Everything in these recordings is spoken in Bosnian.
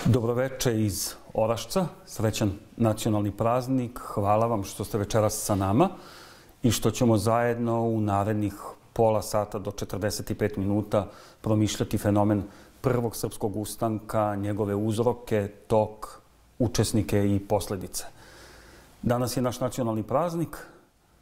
Dobroveče iz Orašca, srećan nacionalni praznik. Hvala vam što ste večeras sa nama i što ćemo zajedno u narednih pola sata do 45 minuta promišljati fenomen prvog srpskog ustanka, njegove uzroke, tok, učesnike i posledice. Danas je naš nacionalni praznik,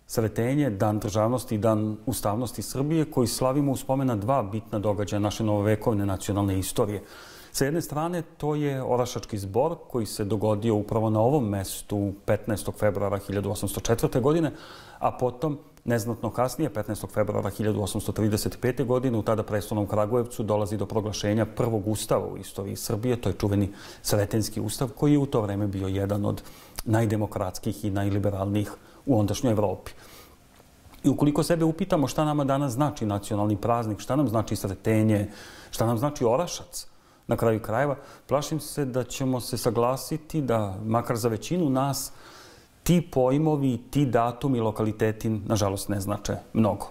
Sretenje, Dan državnosti i Dan ustavnosti Srbije, koji slavimo u spomena dva bitna događaja naše novovekovne nacionalne istorije. Sa jedne strane, to je Orašački zbor koji se dogodio upravo na ovom mestu 15. februara 1804. godine, a potom, neznatno kasnije, 15. februara 1835. godine, u tada prestolnom Kragujevcu dolazi do proglašenja prvog ustava u istoriji Srbije. To je čuveni Sretenjski ustav, koji je u to vreme bio jedan od najdemokratskih i najliberalnijih u ondašnjoj Evropi. I ukoliko sebe upitamo šta nama danas znači nacionalni praznik, šta nam znači Sretenje, šta nam znači Orašac, na kraju krajeva, plašim se da ćemo se saglasiti da, makar za većinu nas, ti pojmovi, ti datumi, lokaliteti, nažalost, ne znače mnogo.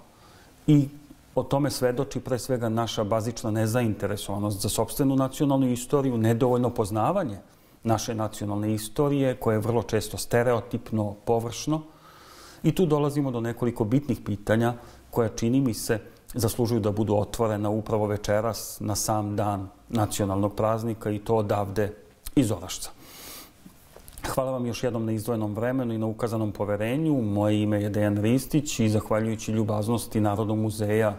I o tome svedoči pre svega naša bazična nezainteresovanost za sopstvenu nacionalnu istoriju, nedovoljno poznavanje naše nacionalne istorije, koje je vrlo često stereotipno, površno. I tu dolazimo do nekoliko bitnih pitanja koja, čini mi se, zaslužuju da budu otvorena upravo večeras na sam dan nacionalnog praznika i to odavde iz Orašca. Hvala vam još jednom na izdvojenom vremenu i na ukazanom poverenju. Moje ime je Dejan Ristić i zahvaljujući ljubaznosti Narodnog muzeja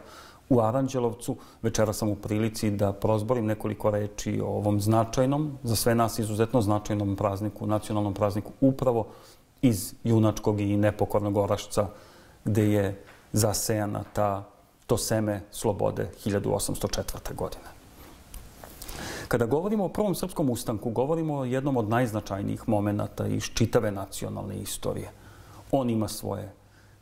u Aranđelovcu, večera sam u prilici da prozborim nekoliko reči o ovom značajnom, za sve nas izuzetno značajnom prazniku, nacionalnom prazniku, upravo iz junačkog i nepokornog Orašca, gde je zasejana to seme slobode 1804. godine. Kada govorimo o prvom srpskom ustanku, govorimo o jednom od najznačajnijih momenata iz čitave nacionalne istorije. On ima svoje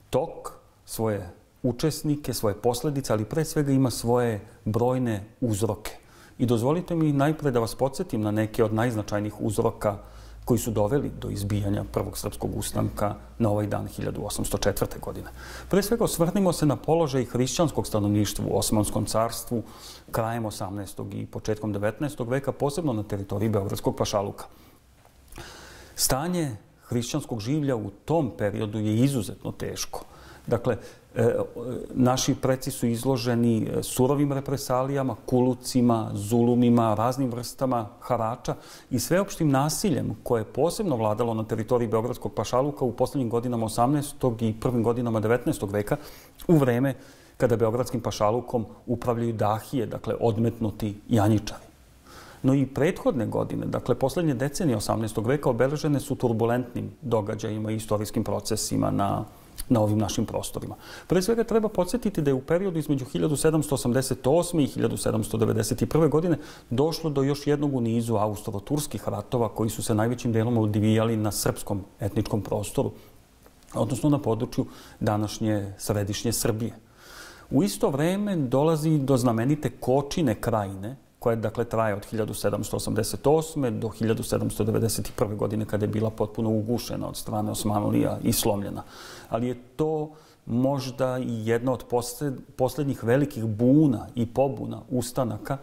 tok, svoje učesnike, svoje posledice, ali pre svega ima svoje brojne uzroke. I dozvolite mi najpre da vas podsjetim na neke od najznačajnijih uzroka koji su doveli do izbijanja prvog srpskog ustanka na ovaj dan 1804. godine. Pre svega osvrnimo se na položaj hrišćanskog stanovništva u Osmanskom carstvu krajem 18. i početkom 19. veka, posebno na teritoriji Beogradskog pašaluka. Stanje hrišćanskog življa u tom periodu je izuzetno teško. Dakle, naši preci su izloženi surovim represalijama, kulucima, zulumima, raznim vrstama harača i sveopštim nasiljem koje je posebno vladalo na teritoriji Beogradskog pašaluka u poslednjim godinama 18. i prvim godinama 19. veka, u vreme kada Beogradskim pašalukom upravljaju dahije, dakle odmetnuti janjičari. No i prethodne godine, dakle poslednje decenije 18. veka, obeležene su turbulentnim događajima i istorijskim procesima na ovim našim prostorima. Pre svega treba podsjetiti da je u periodu između 1788. i 1791. godine došlo do još jednog u nizu austro-turskih ratova koji su se najvećim delom odvijali na srpskom etničkom prostoru, odnosno na području današnje središnje Srbije. U isto vreme dolazi do znamenite Kočine krajine, koja dakle traje od 1788. do 1791. godine, kada je bila potpuno ugušena od strane Osmanlija i slomljena. Ali je to možda i jedna od poslednjih velikih buna i pobuna ustanaka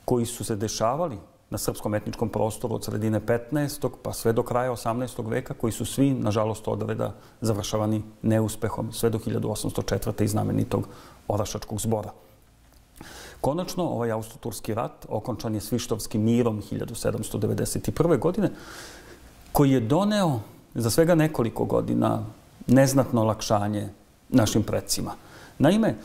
koji su se dešavali na srpskom etničkom prostoru od sredine 15. pa sve do kraja 18. veka, koji su svi, nažalost, odreda završavani neuspehom sve do 1804. i znamenitog Orašačkog zbora. Konačno, ovaj austro-turski rat okončan je Svištovskim mirom 1791. godine, koji je doneo za svega nekoliko godina neznatno olakšanje našim precima. Naime,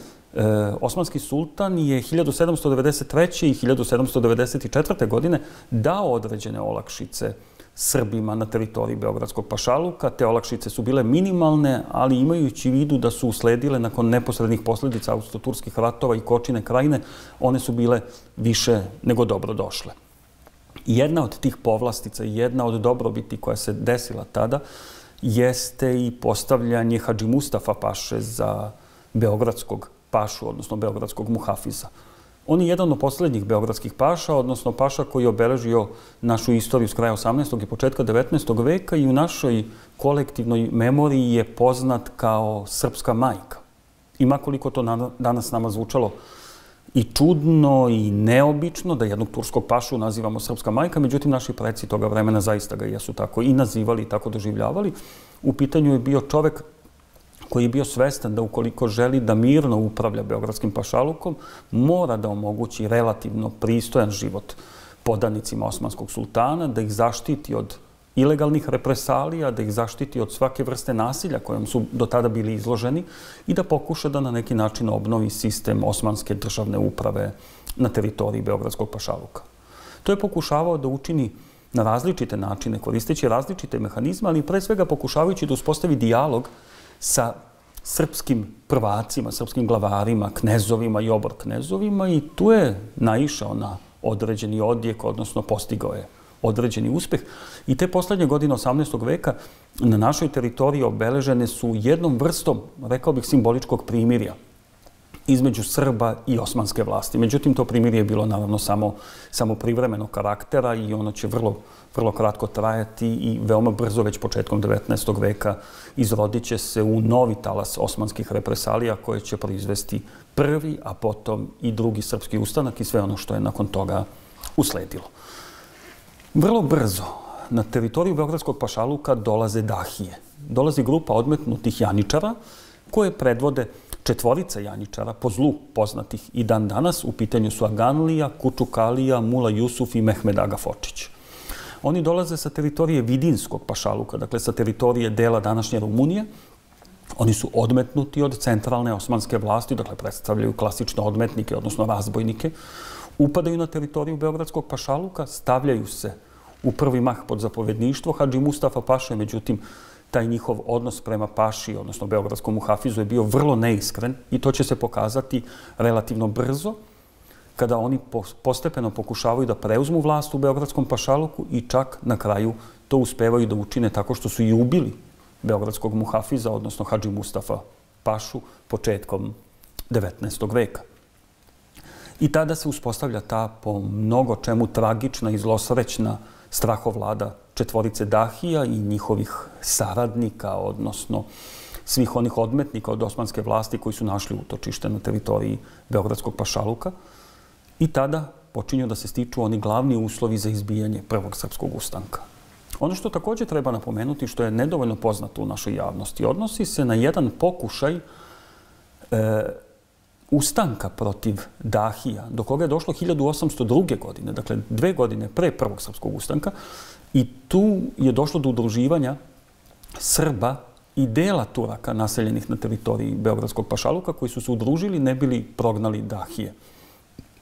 Osmanski sultan je 1793. i 1794. godine dao određene olakšice Srbima na teritoriji Beogradskog pašaluka. Te olakšice su bile minimalne, ali imajući u vidu da su usledile nakon neposrednih posledica austro-turskih ratova i Kočine krajine, one su bile više nego dobro došle. Jedna od tih povlastica, jedna od dobrobiti koja se desila tada, jeste i postavljanje Hadži Mustafa paše za beogradskog pašu, odnosno beogradskog muhafiza. On je jedan od poslednjih beogradskih paša, odnosno paša koji je obeležio našu istoriju s kraja 18. i početka 19. veka i u našoj kolektivnoj memoriji je poznat kao srpska majka. I makoliko to danas nama zvučalo i čudno i neobično da jednog turskog pašu nazivamo srpska majka, međutim naši preci toga vremena zaista ga jesu tako i nazivali i tako doživljavali. U pitanju je bio čovek koji je bio svestan da ukoliko želi da mirno upravlja beogradskim pašalukom, mora da omogući relativno pristojan život podanicima osmanskog sultana, da ih zaštiti od ilegalnih represalija, da ih zaštiti od svake vrste nasilja kojom su do tada bili izloženi i da pokuša da na neki način obnovi sistem osmanske državne uprave na teritoriji beogradskog pašaluka. To je pokušavao da učini na različite načine, koristeći različite mehanizme, ali pre svega pokušavajući da uspostavi dijalog sa srpskim prvacima, srpskim glavarima, knezovima i obor knezovima i tu je naišao na određeni odjek, odnosno postigao je određeni uspeh. I te poslednje godine 18. veka na našoj teritoriji obeležene su jednom vrstom, rekao bih, simboličkog primirja između Srba i osmanske vlasti. Međutim, to primirje je bilo naravno samo privremenog karaktera i ono će vrlo kratko trajati i veoma brzo, već početkom 19. veka, izrodit će se u novi talas osmanskih represalija koje će proizvesti prvi, a potom i drugi srpski ustanak i sve ono što je nakon toga usledilo. Vrlo brzo na teritoriju beogradskog pašaluka dolaze dahije. Dolazi grupa odmetnutih janičara koje predvode četvorica janičara po zlu poznatih i dan danas. U pitanju su Aganlija, Kučukalija, Mula Jusuf i Mehmed Aga Fočić. Oni dolaze sa teritorije Vidinskog pašaluka, dakle sa teritorije dela današnje Rumunije. Oni su odmetnuti od centralne osmanske vlasti, dakle predstavljaju klasične odmetnike, odnosno razbojnike. Upadaju na teritoriju beogradskog pašaluka, stavljaju se u prvi mah pod zapovedništvo Hadži Mustafa Paše, međutim, taj njihov odnos prema paši, odnosno beogradskom muhafizu, je bio vrlo neiskren i to će se pokazati relativno brzo kada oni postepeno pokušavaju da preuzmu vlast u beogradskom pašaluku i čak na kraju to uspevaju da učine tako što su i ubili beogradskog muhafiza, odnosno Hadži Mustafa Pašu, početkom 19. veka. I tada se uspostavlja ta po mnogo čemu tragična i zlosrećna strahovlada četvorice dahija i njihovih saradnika, odnosno svih onih odmetnika od osmanske vlasti koji su našli utočište na teritoriji beogradskog pašaluka. I tada počinju da se stiču oni glavni uslovi za izbijanje prvog srpskog ustanka. Ono što također treba napomenuti, što je nedovoljno poznato u našoj javnosti, odnosi se na jedan pokušaj ustanka protiv dahija, do koga je došlo 1802. godine, dakle 2 godine pre prvog srpskog ustanka, i tu je došlo do udruživanja Srba i dela Turaka naseljenih na teritoriji beogradskog pašaluka, koji su se udružili ne bili prognali dahije.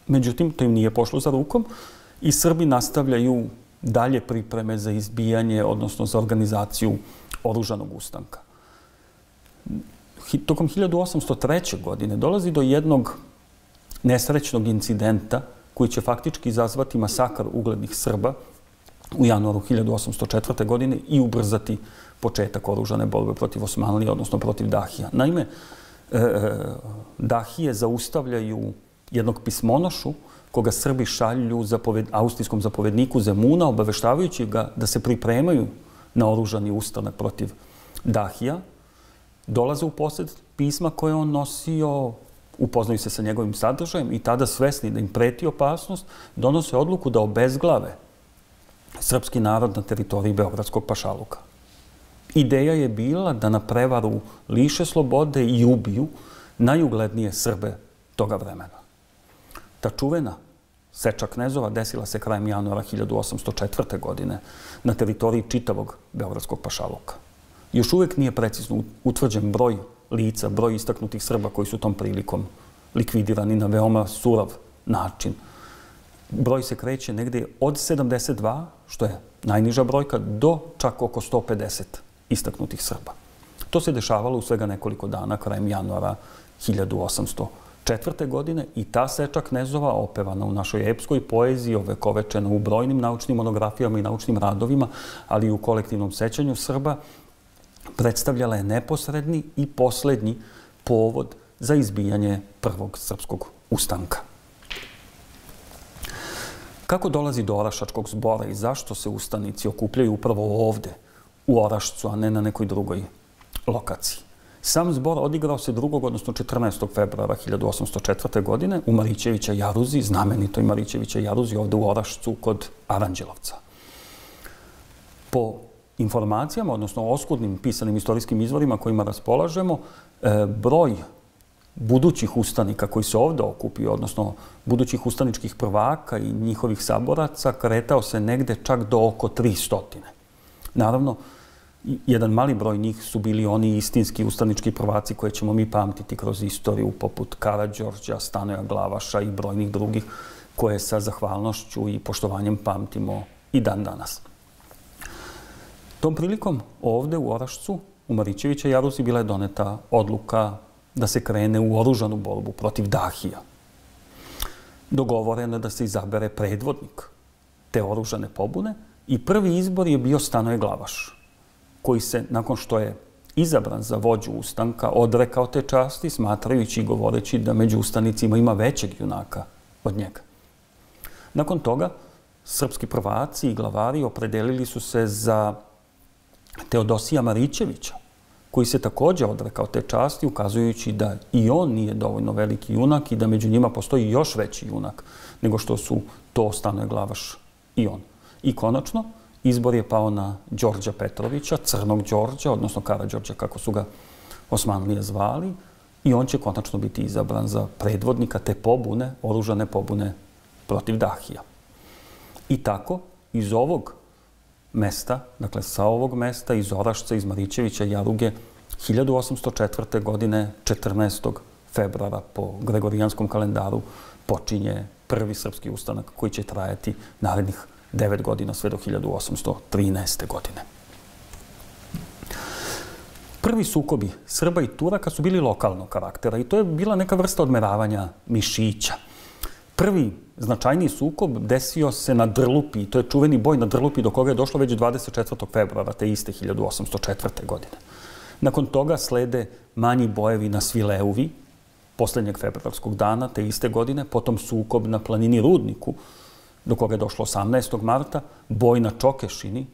Međutim, to im nije pošlo za rukom i Srbi nastavljaju dalje pripreme za izbijanje, odnosno za organizaciju oružanog ustanka. Tokom 1803. godine dolazi do jednog nesrećnog incidenta koji će faktički izazvati masakar uglednih Srba u januaru 1804. godine i ubrzati početak oružane borbe protiv Osmanlije, odnosno protiv dahija. Naime, dahije zaustavljaju jednog pismonošu koga Srbi šalju austrijskom zapovedniku Zemuna, obaveštavajući ga da se pripremaju na oružani ustanak protiv dahija. Dolaze u posed pisma koje on nosio, upoznaju se sa njegovim sadržajem i tada, svesni da im preti opasnost, donose odluku da obezglave srpski narod na teritoriji beogradskog pašaluka. Ideja je bila da na prevaru liše slobode i ubiju najuglednije Srbe toga vremena. Ta čuvena seča knezova desila se krajem januara 1804. godine na teritoriji čitavog beogradskog pašaluka. Još uvek nije precizno utvrđen broj lica, broj istaknutih Srba koji su tom prilikom likvidirani na veoma surov način. Broj se kreće negde od 72, što je najniža brojka, do čak oko 150 istaknutih Srba. To se dešavalo u svega nekoliko dana krajem januara 1804. godine i ta seča knezova, opevana u našoj epskoj poeziji, ovekovečena u brojnim naučnim monografijama i naučnim radovima, ali i u kolektivnom sećanju Srba, predstavljala je neposredni i poslednji povod za izbijanje prvog srpskog ustanka. Kako dolazi do Orašačkog zbora i zašto se ustanici okupljaju upravo ovde, u Orašcu, a ne na nekoj drugoj lokaciji? Sam zbor odigrao se 2. odnosno 14. februara 1804. godine u Marićevića jaruzi, znamenitoj Marićevića jaruzi ovde u Orašcu kod Aranđelovca. Po informacijama, odnosno oskudnim pisanim istorijskim izvorima kojima raspolažemo, broj budućih ustanika koji se ovde okupio, odnosno budućih ustaničkih prvaka i njihovih saboraca, kretao se negde čak do oko 300. Naravno, jedan mali broj njih su bili oni istinski ustanički prvaci koje ćemo mi pamtiti kroz istoriju, poput Karađorđa, Stanoja Glavaša i brojnih drugih, koje sa zahvalnošću i poštovanjem pamtimo i dan danas. Tom prilikom ovde u Orašcu, u Marićevića jaruzi, bila je doneta odluka da se krene u oružanu borbu protiv Dahija. Dogovoreno je da se izabere predvodnik te oružane pobune i prvi izbor je bio Stanoje Glavaš, koji se, nakon što je izabran za vođu ustanka, odrekao te časti, smatrajući i govoreći da među ustanicima ima većeg junaka od njega. Nakon toga, srpski prvaci i glavari opredelili su se za Teodosija Marićevića, koji se također odrekao te časti, ukazujući da i on nije dovoljno veliki junak i da među njima postoji još veći junak nego što su to Stanoje Glavaš i on. I konačno, izbor je pao na Đorđa Petrovića, Crnog Đorđa, odnosno Karađorđa, kako su ga Osmanlije zvali, i on će konačno biti izabran za predvodnika te pobune, oružane pobune protiv Dahija. I tako, iz ovog mesta, dakle sa ovog mesta, iz Orašca, iz Marićevića jaruge, 1804. godine, 14. februara po gregorijanskom kalendaru, počinje prvi srpski ustanak koji će trajati narednih 9 godina sve do 1813. godine. Prvi sukobi Srba i Turaka su bili lokalnog karaktera i to je bila neka vrsta odmeravanja mišića. Prvi značajniji sukob desio se na Drlupi i to je čuveni boj na Drlupi do koga je došlo već 24. februara te iste 1804. godine. Nakon toga slede manji bojevi na Svileuvi, posljednjeg februarskog dana te iste godine, potom sukob na planini Rudniku, do koga je došlo 18. marta, boj na Čokešini,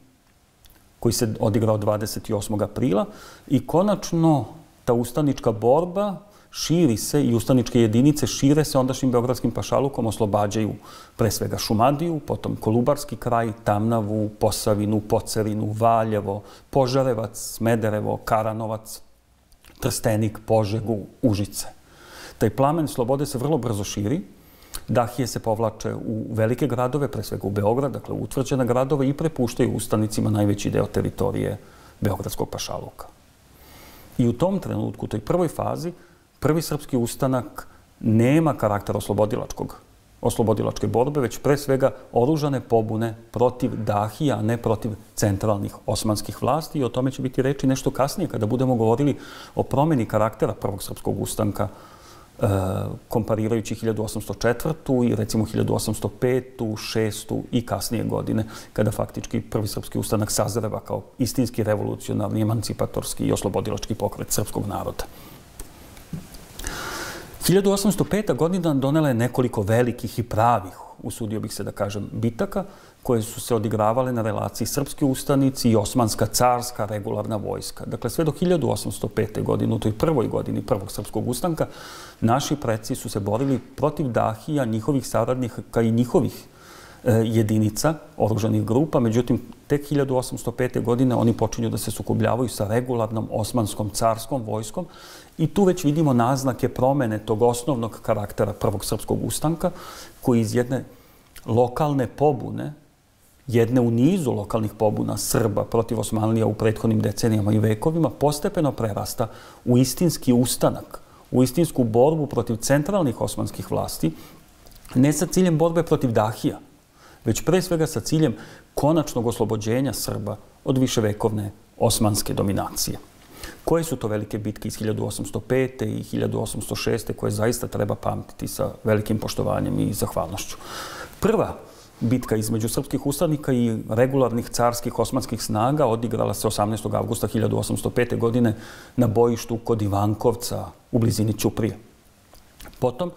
koji se odigrao 28. aprila i konačno ta ustanička borba širi se i ustaničke jedinice šire se ondašnjim beogradskim pašalukom, oslobađaju pre svega Šumadiju, potom Kolubarski kraj, Tamnavu, Posavinu, Pocerinu, Valjevo, Požarevac, Smederevo, Karanovac, Trstenik, Požegu, Užice. Taj plamen slobode se vrlo brzo širi. Dahije se povlače u velike gradove, pre svega u Beograd, dakle u utvrđene gradove i prepuštaju ustanicima najveći deo teritorije beogradskog pašaluka. I u tom trenutku, u toj prvoj fazi, prvi srpski ustanak nema karakter oslobodilačke borbe, već pre svega oružane pobune protiv Dahija, a ne protiv centralnih osmanskih vlasti. I o tome će biti reči nešto kasnije, kada budemo govorili o promeni karaktera prvog srpskog ustanka, komparirajući 1804. i recimo 1805., 6. i kasnije godine, kada faktički prvi srpski ustanak sazreva kao istinski revolucionarni, emancipatorski i oslobodilački pokret srpskog naroda. 1805. godina donela je nekoliko velikih i pravih, usudio bih se da kažem, bitaka, koje su se odigravale na relaciji srpski ustanici i osmanska carska regularna vojska. Dakle, sve do 1805. godine, u toj prvoj godini prvog srpskog ustanka, naši preci su se borili protiv Dahija, njihovih saradnika i njihovih jedinica, oružanih grupa. Međutim, tek 1805. godine oni počinju da se sukobljavaju sa regularnom osmanskom carskom vojskom i tu već vidimo naznake promene tog osnovnog karaktera prvog srpskog ustanka, koji iz jedne lokalne pobune, jedne u nizu lokalnih pobuna Srba protiv Osmanlija u prethodnim decenijama i vekovima, postepeno prerasta u istinski ustanak, u istinsku borbu protiv centralnih osmanskih vlasti, ne sa ciljem borbe protiv Dahija, već pre svega sa ciljem konačnog oslobođenja Srba od viševekovne osmanske dominacije. Koje su to velike bitke iz 1805. i 1806. koje zaista treba pamtiti sa velikim poštovanjem i zahvalnošću? Prva bitka između srpskih ustanika i regularnih carskih osmanskih snaga odigrala se 18. avgusta 1805. godine na bojištu kod Ivankovca u blizini Ćuprije. Potom,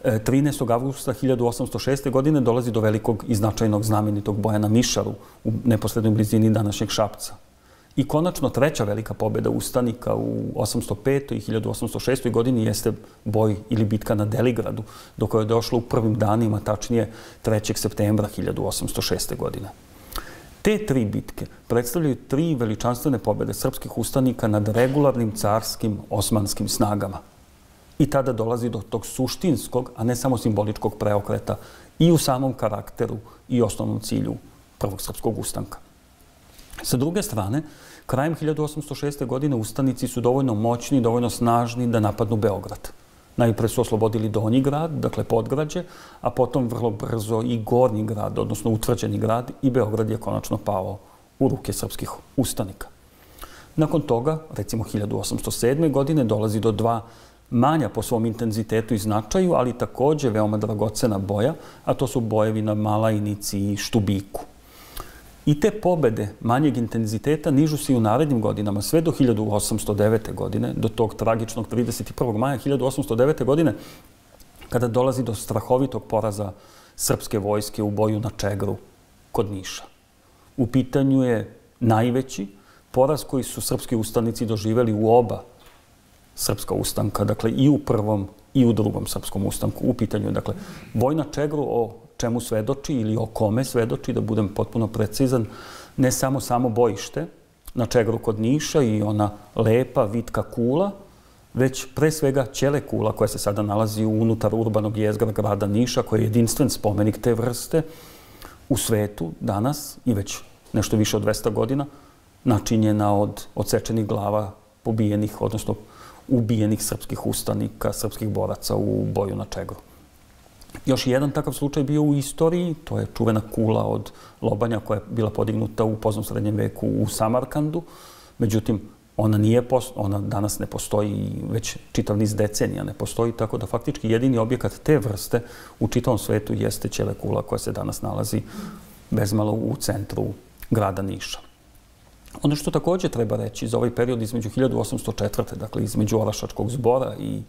13. avgusta 1806. godine dolazi do velikog i značajnog znamenitog boja na Mišaru u neposrednoj blizini današnjeg Šapca. I konačno treća velika pobjeda ustanika u 805. i 1806. godini jeste boj ili bitka na Deligradu, do koje je došlo u prvim danima, tačnije 3. septembra 1806. godine. Te tri bitke predstavljaju tri veličanstvene pobjede srpskih ustanika nad regularnim carskim osmanskim snagama. I tada dolazi do tog suštinskog, a ne samo simboličkog preokreta i u samom karakteru i osnovnom cilju prvog srpskog ustanka. Sa druge strane, krajem 1806. godine ustanici su dovoljno moćni i dovoljno snažni da napadnu Beograd. Najpre su oslobodili Donji grad, dakle Podgrađe, a potom vrlo brzo i Gornji grad, odnosno utvrđeni grad, i Beograd je konačno pao u ruke srpskih ustanika. Nakon toga, recimo 1807. godine, dolazi do dva manja po svom intenzitetu i značaju, ali takođe veoma dragocena boja, a to su bojevi na Malajnici i Štubiku. I te pobede manjeg intenziteta nižu se i u narednim godinama, sve do 1809. godine, do tog tragičnog 31. maja 1809. godine, kada dolazi do strahovitog poraza srpske vojske u boju na Čegru kod Niša. U pitanju je najveći poraz koji su srpski ustanici doživeli u oba srpska ustanka, dakle i u prvom i u drugom srpskom ustanku. U pitanju je, dakle, boj na Čegru, o čemu svedoči ili o kome svedoči, da budem potpuno precizan, ne samo bojište na Čegru kod Niša i ona lepa vitka kula, već pre svega Ćele kula koja se sada nalazi unutar urbanog jezgra grada Niša, koji je jedinstven spomenik te vrste u svetu danas i već nešto više od 200 godina, načinjena od odsečenih glava pobijenih, odnosno ubijenih srpskih ustanika, srpskih boraca u boju na Čegru. Još jedan takav slučaj bio u istoriji, to je čuvena kula od lobanja koja je bila podignuta u poznom srednjem veku u Samarkandu. Međutim, ona danas ne postoji, već čitav niz decenija ne postoji, tako da faktički jedini objekat te vrste u čitavom svetu jeste Ćele kula koja se danas nalazi bezmalo u centru grada Niša. Ono što takođe treba reći za ovaj period između 1804. dakle između Orašačkog zbora i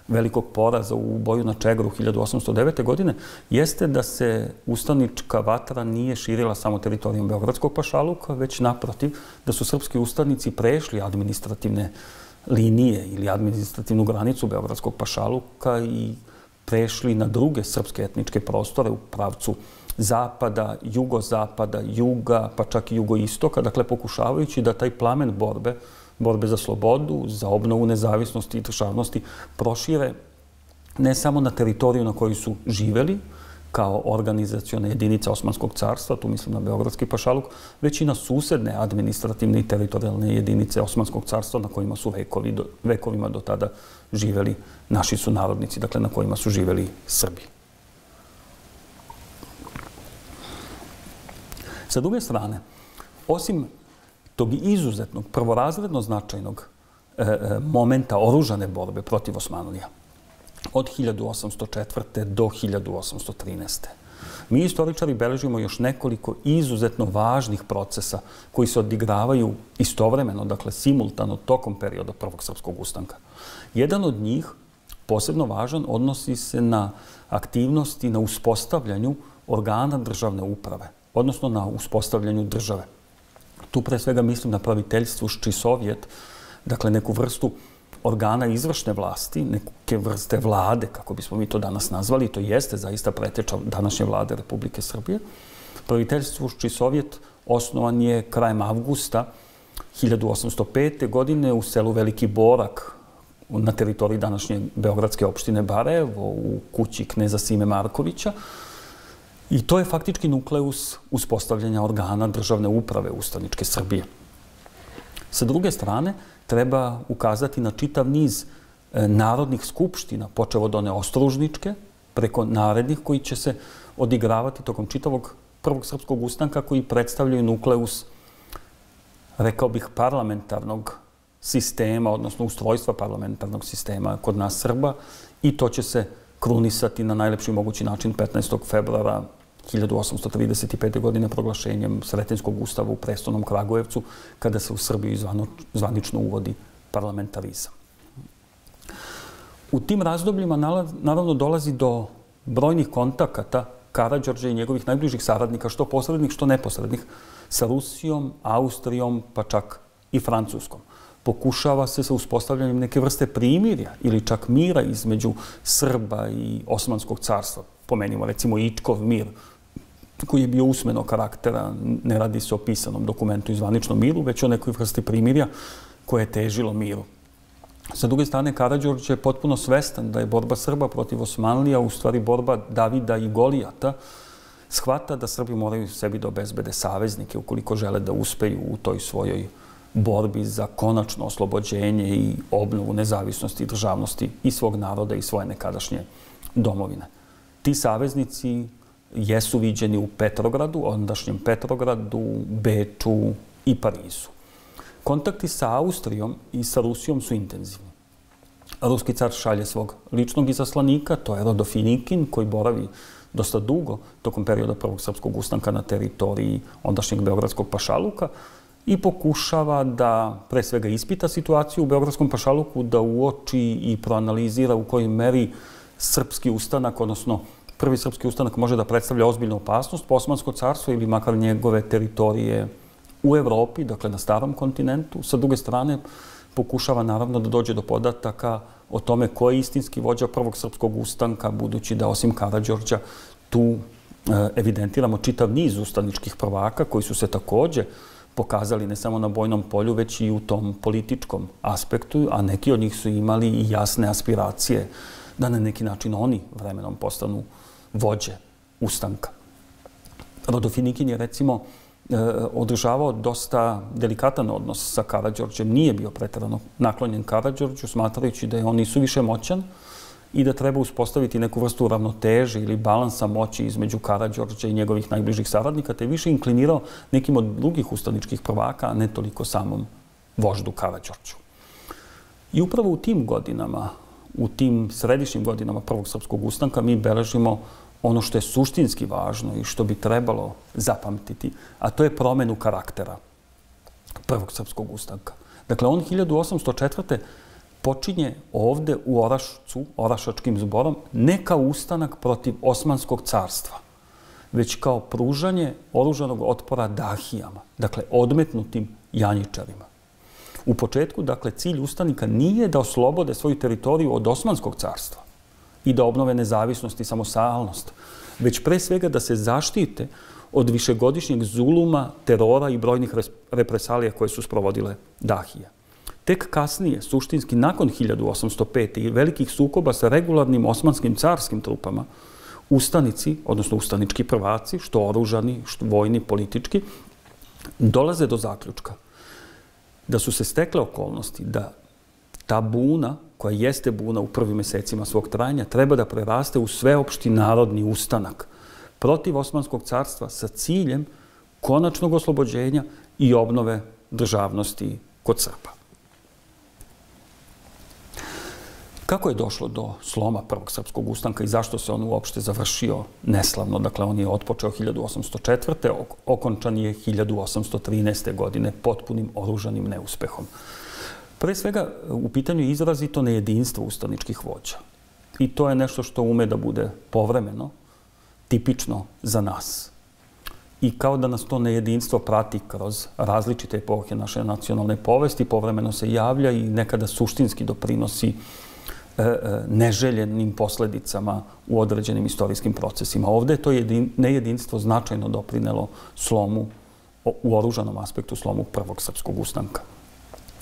velikog poraza u boju na Čegru 1809. godine, jeste da se ustanička vatra nije širila samo teritorijom Beogradskog pašaluka, već naprotiv, da su srpski ustanici prešli administrativne linije ili administrativnu granicu Beogradskog pašaluka i prešli na druge srpske etničke prostore u pravcu zapada, jugozapada, juga, pa čak i jugoistoka, dakle pokušavajući da taj plamen borbe za slobodu, za obnovu nezavisnosti i državnosti prošire ne samo na teritoriju na kojoj su živeli, kao organizacione jedinice Osmanskog carstva, tu mislim na Beogradski pašaluk, već i na susedne administrativne i teritorijalne jedinice Osmanskog carstva na kojima su vekovima do tada živeli naši sunarodnici, dakle na kojima su živeli Srbi. Sa druge strane, osim tog izuzetnog, prvorazredno značajnog momenta oružane borbe protiv Osmanlija od 1804. do 1813. Mi istoričari beležimo još nekoliko izuzetno važnih procesa koji se odigravaju istovremeno, dakle simultano tokom perioda Prvog srpskog ustanka. Jedan od njih, posebno važan, odnosi se na aktivnosti na uspostavljanju organa državne uprave, odnosno na uspostavljanju države. Tu pre svega mislim na praviteljstvušči sovjet, dakle neku vrstu organa izvršne vlasti, neke vrste vlade, kako bismo mi to danas nazvali, to jeste zaista preteča današnje vlade Republike Srbije. Praviteljstvušči sovjet osnovan je krajem avgusta 1805. godine u selu Veliki Borak na teritoriji današnje beogradske opštine Barajevo u kući kneza Sime Markovića. I to je faktički nukleus uspostavljanja organa državne uprave ustaničke Srbije. Sa druge strane, treba ukazati na čitav niz narodnih skupština, počev od one ostružničke, preko narednih koji će se odigravati tokom čitavog Prvog srpskog ustanka, koji predstavljaju nukleus, rekao bih, parlamentarnog sistema, odnosno ustrojstva parlamentarnog sistema kod nas Srba, i to će se krunisati na najlepši mogući način 15. februara 1835. godine proglašenjem Sretenjskog ustava u prestolnom Kragujevcu, kada se u Srbiji zvanično uvodi parlamentarizam. U tim razdobljima naravno dolazi do brojnih kontakata Karađorđa i njegovih najbližih saradnika, što posrednih, što neposrednih, sa Rusijom, Austrijom, pa čak i Francuskom. Pokušava se sa uspostavljanjem neke vrste primirja ili čak mira između Srba i Osmanskog carstva. Pomenimo recimo Ičkov mir, koji je bio usmenog karaktera, ne radi se o pisanom dokumentu i zvaničnom miru, već o nekoj vrsti primirja koje je težilo miru. Sa druge strane, Karađorđe je potpuno svestan da je borba Srba protiv Osmanlija u stvari borba Davida i Golijata. Shvata da Srbi moraju sebi da obezbede saveznike ukoliko žele da uspeju u toj svojoj borbi za konačno oslobođenje i obnovu nezavisnosti i državnosti i svog naroda i svoje nekadašnje domovine. Ti saveznici jesu viđeni u Petrogradu, ondašnjem Petrogradu, Beču i Parizu. Kontakti sa Austrijom i sa Rusijom su intenzivni. Ruski car šalje svog ličnog izaslanika, to je Rodofinikin, koji boravi dosta dugo tokom perioda Prvog srpskog ustanka na teritoriji ondašnjeg Beogradskog pašaluka i pokušava da pre svega ispita situaciju u Beogradskom pašaluku, da uoči i proanalizira u kojoj meri srpski ustanak, odnosno prvi srpski ustanak može da predstavlja ozbiljnu opasnost po Osmansko carstvo ili makar njegove teritorije u Evropi, dakle na starom kontinentu. Sa druge strane, pokušava naravno da dođe do podataka o tome ko je istinski vođa Prvog srpskog ustanka, budući da osim Karađorđa tu evidentiramo čitav niz ustaničkih prvaka koji su se takođe pokazali ne samo na bojnom polju, već i u tom političkom aspektu, a neki od njih su imali i jasne aspiracije da na neki način oni vremenom postanu vođe ustanka. Rodofinikin je recimo održavao dosta delikatan odnos sa Karađorđem, nije bio preterano naklonjen Karađorđu, smatrajući da je on i suviše moćan i da treba uspostaviti neku vrstu ravnoteže ili balansa moći između Karađorđa i njegovih najbližih saradnika, te je više inklinirao nekim od drugih ustaničkih prvaka, a ne toliko samom voždu Karađorđu. I upravo u tim godinama, u tim središnjim godinama Prvog srpskog ustanka mi beležimo ono što je suštinski važno i što bi trebalo zapamtiti, a to je promenu karaktera Prvog srpskog ustanka. Dakle, on 1804. počinje ovde u Orašcu, Orašačkim zborom, ne kao ustanak protiv Osmanskog carstva, već kao pružanje oružanog otpora dahijama, dakle, odmetnutim janjičarima. U početku, dakle, cilj ustanika nije da oslobode svoju teritoriju od Osmanskog carstva i da obnove nezavisnost i samostalnost, već pre svega da se zaštite od višegodišnjeg zuluma, terora i brojnih represalija koje su sprovodile dahije. Tek kasnije, suštinski nakon 1805. i velikih sukoba sa regularnim osmanskim carskim trupama, ustanici, odnosno ustanički prvaci, što oružani, što vojni, politički, dolaze do zaključka da su se stekle okolnosti da ta buna, koja jeste buna u prvim mesecima svog trajanja, treba da preraste u sveopšti narodni ustanak protiv Osmanskog carstva sa ciljem konačnog oslobođenja i obnove državnosti kod Srba. Kako je došlo do sloma Prvog srpskog ustanka i zašto se on uopšte završio neslavno? Dakle, on je otpočeo 1804. Okončan je 1813. godine potpunim oružanim neuspehom. Pre svega, u pitanju je izrazito nejedinstvo ustaničkih vođa. I to je nešto što ume da bude povremeno, tipično za nas. I kao da nas to nejedinstvo prati kroz različite epohe naše nacionalne povesti, povremeno se javlja i nekada suštinski doprinosi neželjenim posledicama u određenim istorijskim procesima. Ovde je to nejedinstvo značajno doprinelo slomu, u oružanom aspektu slomu Prvog srpskog ustanka.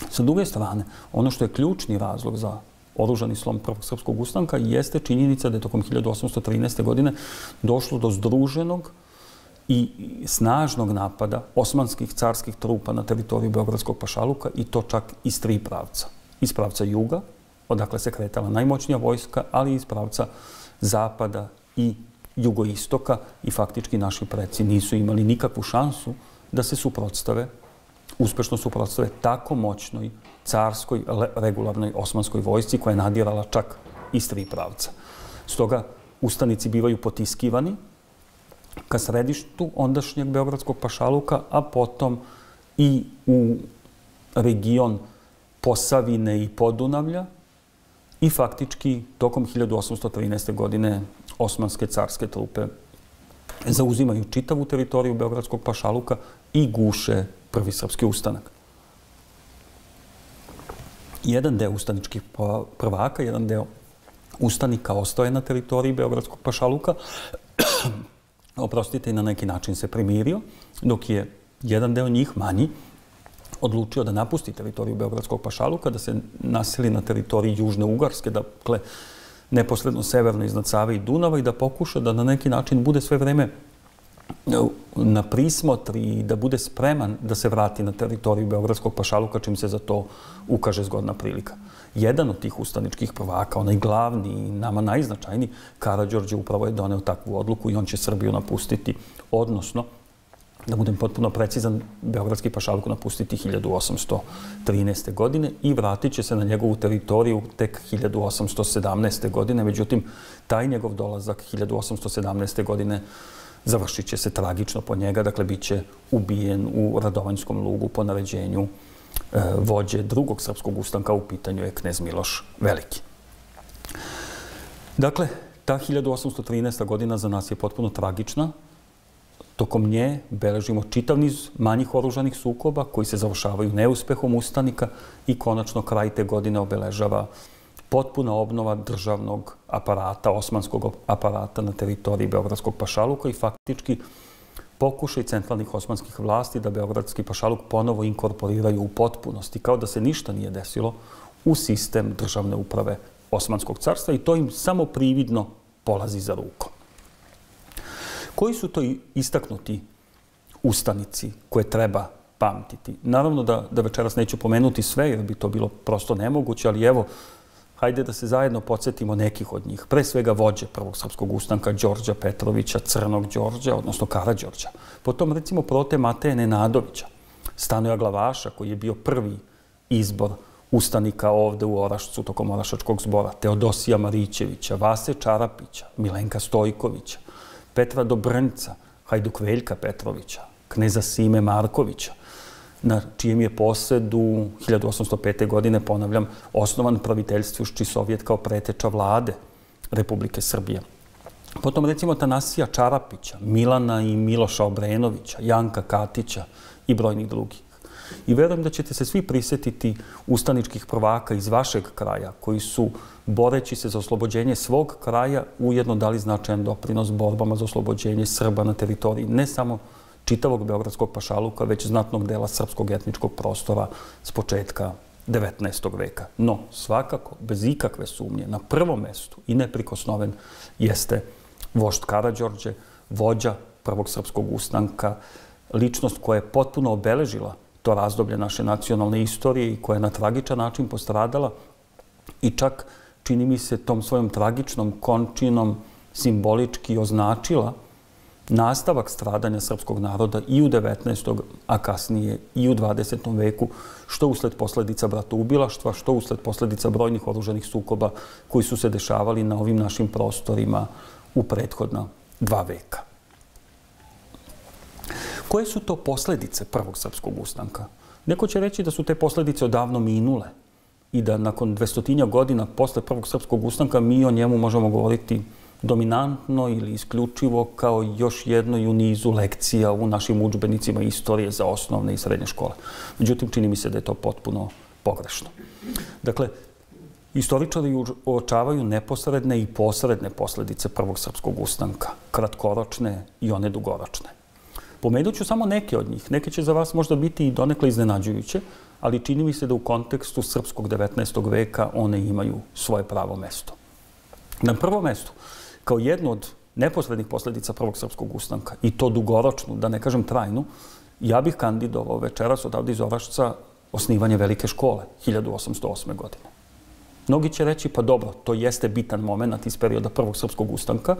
Sa druge strane, ono što je ključni razlog za oružani slom Prvog srpskog ustanka jeste činjenica da je tokom 1813. godine došlo do združenog i snažnog napada osmanskih carskih trupa na teritoriju Beogradskog pašaluka i to čak iz tri pravca. Iz pravca juga, odakle se kretala najmoćnija vojska, ali i iz pravca zapada i jugoistoka i faktički naši preci nisu imali nikakvu šansu da se uspešno suprotstave tako moćnoj carskoj regularnoj osmanskoj vojsci koja je nadirala čak iz tri pravca. Stoga ustanici bivaju potiskivani ka središtu ondašnjeg Beogradskog pašaluka, a potom i u region Posavine i Podunavlja i faktički tokom 1813. godine osmanske carske trupe zauzimaju čitavu teritoriju Beogradskog pašaluka i guše prvi srpski ustanak. Jedan deo ustaničkih prvaka, jedan deo ustanika ostaje na teritoriji Beogradskog pašaluka, oprostite, i na neki način se primirio, dok je jedan deo njih, manji, odlučio da napusti teritoriju Beogradskog pašaluka, da se naseli na teritoriji Južne Ugarske, dakle, neposredno severno iznad Save i Dunava i da pokuša da na neki način bude sve vreme na prismotri i da bude spreman da se vrati na teritoriju Beogradskog pašaluka čim se za to ukaže zgodna prilika. Jedan od tih ustaničkih prvaka, onaj glavni i nama najznačajniji, Karađorđe, upravo je doneo takvu odluku i on će Srbiju napustiti, odnosno, da budem potpuno precizan, Beogradski pašaluk napustiti 1813. godine i vratit će se na njegovu teritoriju tek 1817. godine. Međutim, taj njegov dolazak 1817. godine završit će se tragično po njega, dakle, bit će ubijen u Radovanjskom lugu po naređenju vođe drugog srpskog ustanka, u pitanju je knez Miloš Veliki. Dakle, ta 1813. godina za nas je potpuno tragična. Tokom nje beležimo čitav niz manjih oružanih sukoba koji se završavaju neuspehom ustanika i konačno kraj te godine obeležava potpuna obnova državnog aparata, osmanskog aparata na teritoriji Beogradskog pašaluka i faktički pokušaj centralnih osmanskih vlasti da Beogradski pašaluk ponovo inkorporiraju u potpunosti, kao da se ništa nije desilo u sistem državne uprave Osmanskog carstva i to im samo prividno polazi za rukom. Koji su to istaknuti ustanici koje treba pamtiti? Naravno da večeras neću pomenuti sve jer bi to bilo prosto nemoguće, ali evo, hajde da se zajedno podsjetimo nekih od njih. Pre svega vođe prvog srpskog ustanka Đorđa Petrovića, Crnog Đorđa, odnosno Karađorđa. Potom recimo Prote Mateje Nenadovića, Stanoja Glavaša koji je bio prvi izbor ustanika ovde u Orašcu tokom Orašačkog zbora, Teodosija Marićevića, Vase Čarapića, Milenka Stojkovića, Petra Dobrnjca, Hajduk Veljka Petrovića, kneza Sime Markovića, na čijem je posedu 1805. godine, ponavljam, osnovan praviteljstvušči Sovjet kao preteča vlade Republike Srbije. Potom recimo Tanasija Čarapića, Milana i Miloša Obrenovića, Janka Katića i brojnih drugih. I verujem da ćete se svi prisjetiti ustaničkih prvaka iz vašeg kraja, koji su, boreći se za oslobođenje svog kraja, ujedno dali značajan doprinos borbama za oslobođenje Srba na teritoriji ne samo čitavog Beogradskog pašaluka, već znatnog dela srpskog etničkog prostora s početka 19. veka. No, svakako, bez ikakve sumnje, na prvom mestu i neprikosnoven jeste vožd Karađorđe, vođa prvog srpskog ustanka, ličnost koja je potpuno obeležila to razdoblje naše nacionalne istorije i koja je na tragičan način postradala i čak, čini mi se, tom svojom tragičnom končinom simbolički označila nastavak stradanja srpskog naroda i u 19. a kasnije i u 20. veku, što usled posledica bratoubilaštva, što usled posledica brojnih oružanih sukoba koji su se dešavali na ovim našim prostorima u prethodna 2 veka. Koje su to posledice prvog srpskog ustanka? Neko će reći da su te posledice odavno minule i da nakon 200 godina posle prvog srpskog ustanka mi o njemu možemo govoriti dominantno ili isključivo kao još jednoj u nizu lekcija u našim udžbenicima istorije za osnovne i srednje škole. Međutim, čini mi se da je to potpuno pogrešno. Dakle, istoričari uočavaju neposredne i posredne posledice prvog srpskog ustanka, kratkoročne i one dugoročne. Pomenut ću samo neke od njih. Neke će za vas možda biti i donekle iznenađujuće, ali čini mi se da u kontekstu srpskog 19. veka one imaju svoje pravo mesto. Na prvom mestu, kao jednu od neposrednih posledica prvog srpskog ustanka, i to dugoročnu, da ne kažem trajnu, ja bih kandidovao večeras odavde iz Orašca osnivanje Velike škole 1808. godine. Mnogi će reći, pa dobro, to jeste bitan moment iz perioda prvog srpskog ustanka,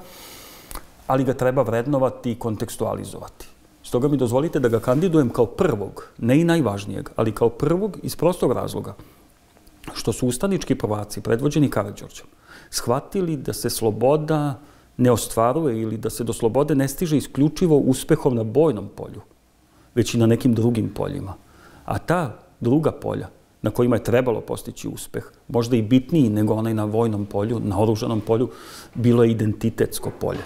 ali ga treba vrednovati i kontekstualizovati. Stoga mi dozvolite da ga kandidujem kao prvog, ne i najvažnijeg, ali kao prvog iz prostog razloga, što su ustanički prvaci, predvođeni Karađorđem, shvatili da se sloboda ne ostvaruje ili da se do slobode ne stiže isključivo uspehom na bojnom polju, već i na nekim drugim poljima. A ta druga polja na kojima je trebalo postići uspeh, možda i bitniji nego onaj na vojnom polju, na oružanom polju, bilo je identitetsko polje.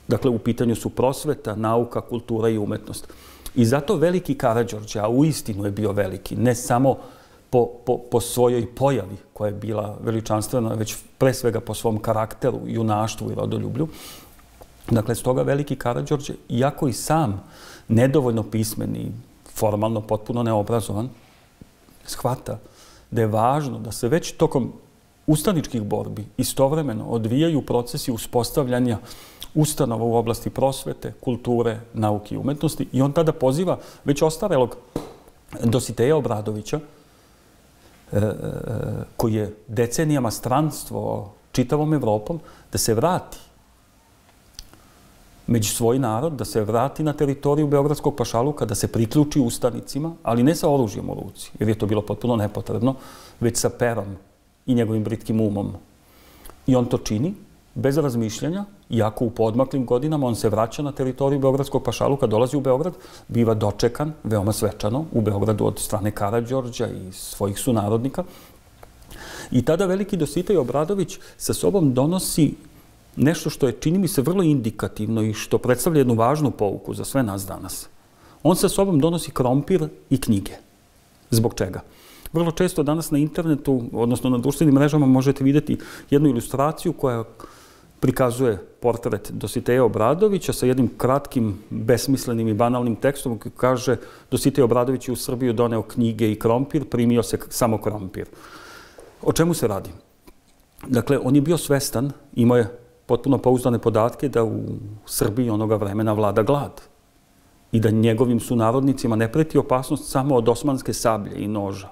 Dakle, u pitanju su prosveta, nauka, kultura i umetnost. I zato veliki Karađorđe, a uistinu je bio veliki, ne samo po svojoj pojavi koja je bila veličanstvena, već pre svega po svom karakteru, junaštvu i rodoljublju. Dakle, stoga veliki Karađorđe, iako i sam nedovoljno pismen i formalno potpuno neobrazovan, shvata da je važno da se već tokom ustaničkih borbi istovremeno odvijaju procesi uspostavljanja ustanova u oblasti prosvete, kulture, nauke i umetnosti i on tada poziva već ostarelog Dositeja Obradovića, koji je decenijama stranstvo čitavom Evropom, da se vrati među svoj narod, da se vrati na teritoriju Beogradskog pašaluka, da se priključi ustanicima, ali ne sa oružjem u ruci, jer je to bilo potpuno nepotrebno, već sa perom i njegovim britkim umom. I on to čini bez razmišljanja, iako u poodmaklim godinama on se vraća na teritoriju Beogradskog pašaluka, dolazi u Beograd, biva dočekan veoma svečano u Beogradu od strane Karađorđa i svojih sunarodnika. I tada veliki Dositej Obradović sa sobom donosi nešto što je, čini mi se, vrlo indikativno i što predstavlja jednu važnu pouku za sve nas danas. On sa sobom donosi krompir i knjige. Zbog čega? Vrlo često danas na internetu, odnosno na društvenim mrežama, možete vidjeti jednu ilustraciju koja prikazuje portret Dositeja Obradovića sa jednim kratkim, besmislenim i banalnim tekstom koji kaže: Dositej Obradović je u Srbiju doneo knjige i krompir, primio se samo krompir. O čemu se radi? Dakle, on je bio svestan, imao je potpuno pouzdane podatke da u Srbiji onoga vremena vlada glad i da njegovim sunarodnicima ne preti opasnost samo od osmanske sablje i noža,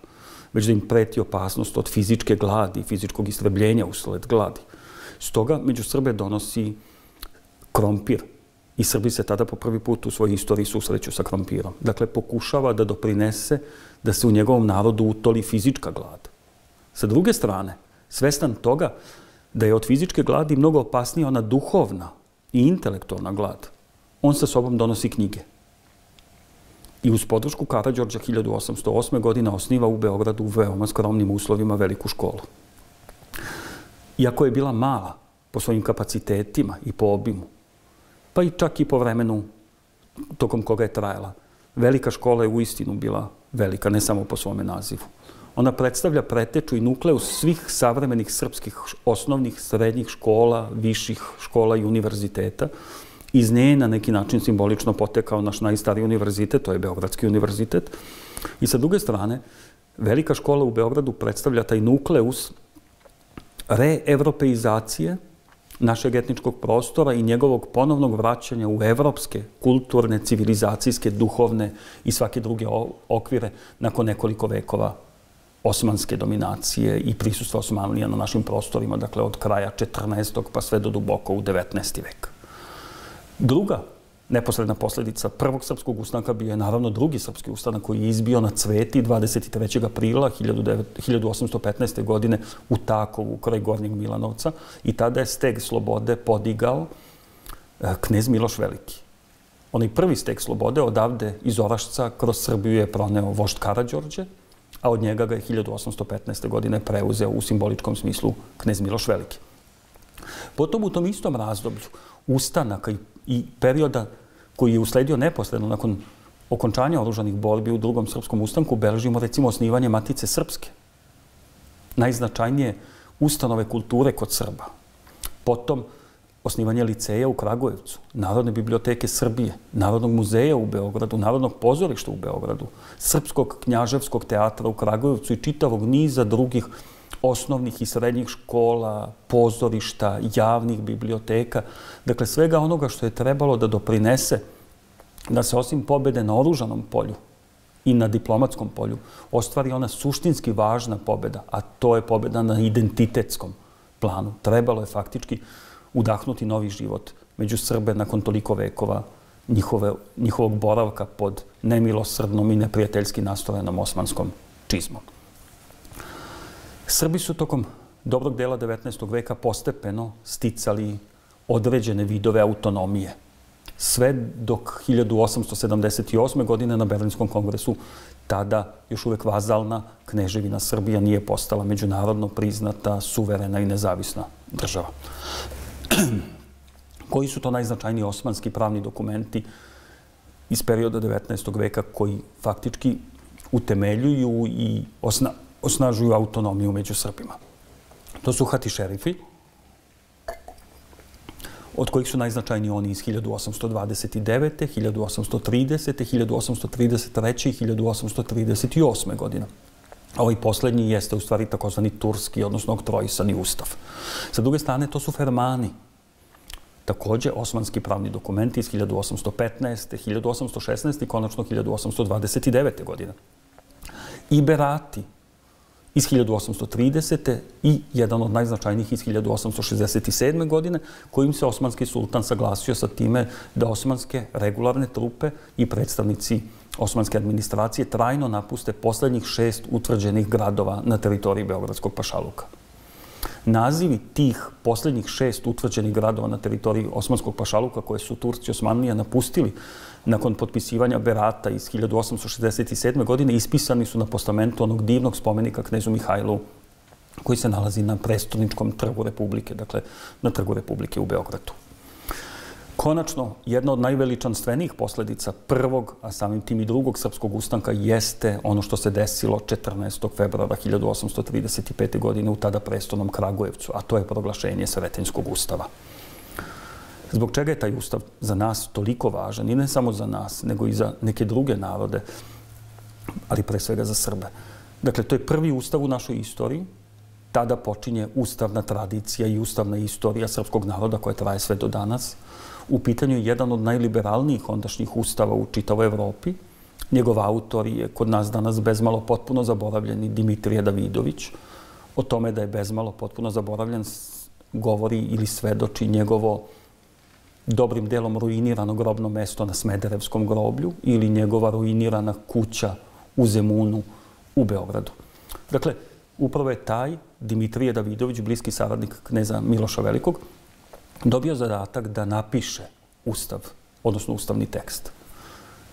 već da im preti opasnost od fizičke gladi, fizičkog istrebljenja usled gladi. Stoga među Srbe donosi krompir i Srbi se tada po prvi put u svojoj istoriji susreću sa krompirom. Dakle, pokušava da doprinese da se u njegovom narodu utoli fizička glad. Sa druge strane, svestan toga da je od fizičke gladi mnogo opasnija ona duhovna i intelektualna glad, on sa sobom donosi knjige. I uz podršku Karađorđa 1808. godine osniva u Beogradu u veoma skromnim uslovima veliku školu. Iako je bila mala po svojim kapacitetima i po obimu, pa i čak i po vremenu tokom koga je trajala, velika škola je uistinu bila velika, ne samo po svome nazivu. Ona predstavlja preteču i nukleus svih savremenih srpskih osnovnih, srednjih škola, viših škola i univerziteta. Iz nje je na neki način simbolično potekao naš najstariji univerzitet, to je Beogradski univerzitet. I sa druge strane, velika škola u Beogradu predstavlja taj nukleus reevropeizacije našeg etničkog prostora i njegovog ponovnog vraćanja u evropske, kulturne, civilizacijske, duhovne i svake druge okvire nakon nekoliko vekova osmanske dominacije i prisustva Osmanlija na našim prostorima, dakle od kraja 14. pa sve do duboko u 19. vek. Druga neposredna posljedica prvog srpskog ustanka bio je naravno drugi srpski ustanak koji je izbio na Cveti 23. aprila 1815. godine u Takovu, kraj Gornjeg Milanovca, i tada je steg slobode podigao knez Miloš Veliki. Onaj prvi steg slobode odavde iz Orašca kroz Srbiju je proneo vožd Karađorđe, a od njega ga je 1815. godine preuzeo u simboličkom smislu knez Miloš Veliki. Potom u tom istom razdoblju ustanaka i perioda koji je usledio neposredno nakon okončanja oružanih borbi u drugom srpskom ustanku, beležimo recimo osnivanje Matice Srpske, najznačajnije ustanove kulture kod Srba. Potom osnivanje liceja u Kragujevcu, Narodne biblioteke Srbije, Narodnog muzeja u Beogradu, Narodnog pozorišta u Beogradu, Srpskog knjaževskog teatra u Kragujevcu i čitavog niza drugih osnovnih i srednjih škola, pozorišta, javnih biblioteka. Dakle, svega onoga što je trebalo da doprinese da se osim pobede na oružanom polju i na diplomatskom polju ostvari ona suštinski važna pobeda, a to je pobeda na identitetskom planu. Trebalo je faktički udahnuti novi život među Srbe nakon toliko vekova njihovog boravka pod nemilosrdnom i neprijateljski nastrojenom osmanskom čizmom. Srbi su tokom dobrog dela 19. veka postepeno sticali određene vidove autonomije. Sve dok 1878. godine na Berlinskom kongresu tada još uvek vazalna kneževina Srbija nije postala međunarodno priznata, suverena i nezavisna država. Koji su to najznačajniji osmanski pravni dokumenti iz perioda 19. veka koji faktički utemeljuju i osnažuju autonomiju među Srbima? To su hatišerifi, od kojih su najznačajniji oni iz 1829. 1830. 1833. i 1838. godine. Ovaj posljednji jeste u stvari takozvani turski, odnosno oktroisani ustav. Sa druge strane, to su fermani. Također, osmanski pravni dokumenti iz 1815. 1816. i konačno 1829. godine. I berati iz 1830. i jedan od najznačajnijih iz 1867. godine, kojim se osmanski sultan saglasio sa time da osmanske regularne trupe i predstavnici osmanske administracije trajno napuste posljednjih 6 utvrđenih gradova na teritoriji Beogradskog pašaluka. Nazivi tih posljednjih 6 utvrđenih gradova na teritoriji Osmanskog pašaluka koje su Turci Osmanlija napustili nakon potpisivanja berata iz 1867. godine ispisani su na postamentu onog divnog spomenika knezu Mihajlu koji se nalazi na prestolničkom trgu Republike, dakle na trgu Republike u Beogradu. Konačno, jedna od najveličanstvenijih posljedica prvog, a samim tim i drugog srpskog ustanka jeste ono što se desilo 14. februara 1835. godine u tada prestolnom Kragujevcu, a to je proglašenje Sretenjskog ustava. Zbog čega je taj ustav za nas toliko važan, i ne samo za nas, nego i za neke druge narode, ali pre svega za Srbe? Dakle, to je prvi ustav u našoj istoriji. Tada počinje ustavna tradicija i ustavna istorija srpskog naroda koja traje sve do danas. U pitanju je jedan od najliberalnijih ondašnjih ustava u čitavoj Evropi. Njegov autor je kod nas danas bezmalo potpuno zaboravljeni Dimitrije Davidović. O tome da je bezmalo potpuno zaboravljen govori ili svedoči njegovo dobrim delom ruinirano grobno mesto na Smederevskom groblju ili njegova ruinirana kuća u Zemunu u Beogradu. Dakle, upravo je taj Dimitrije Davidović, bliski saradnik kneza Miloša Velikog, dobio zadatak da napiše ustav, odnosno ustavni tekst.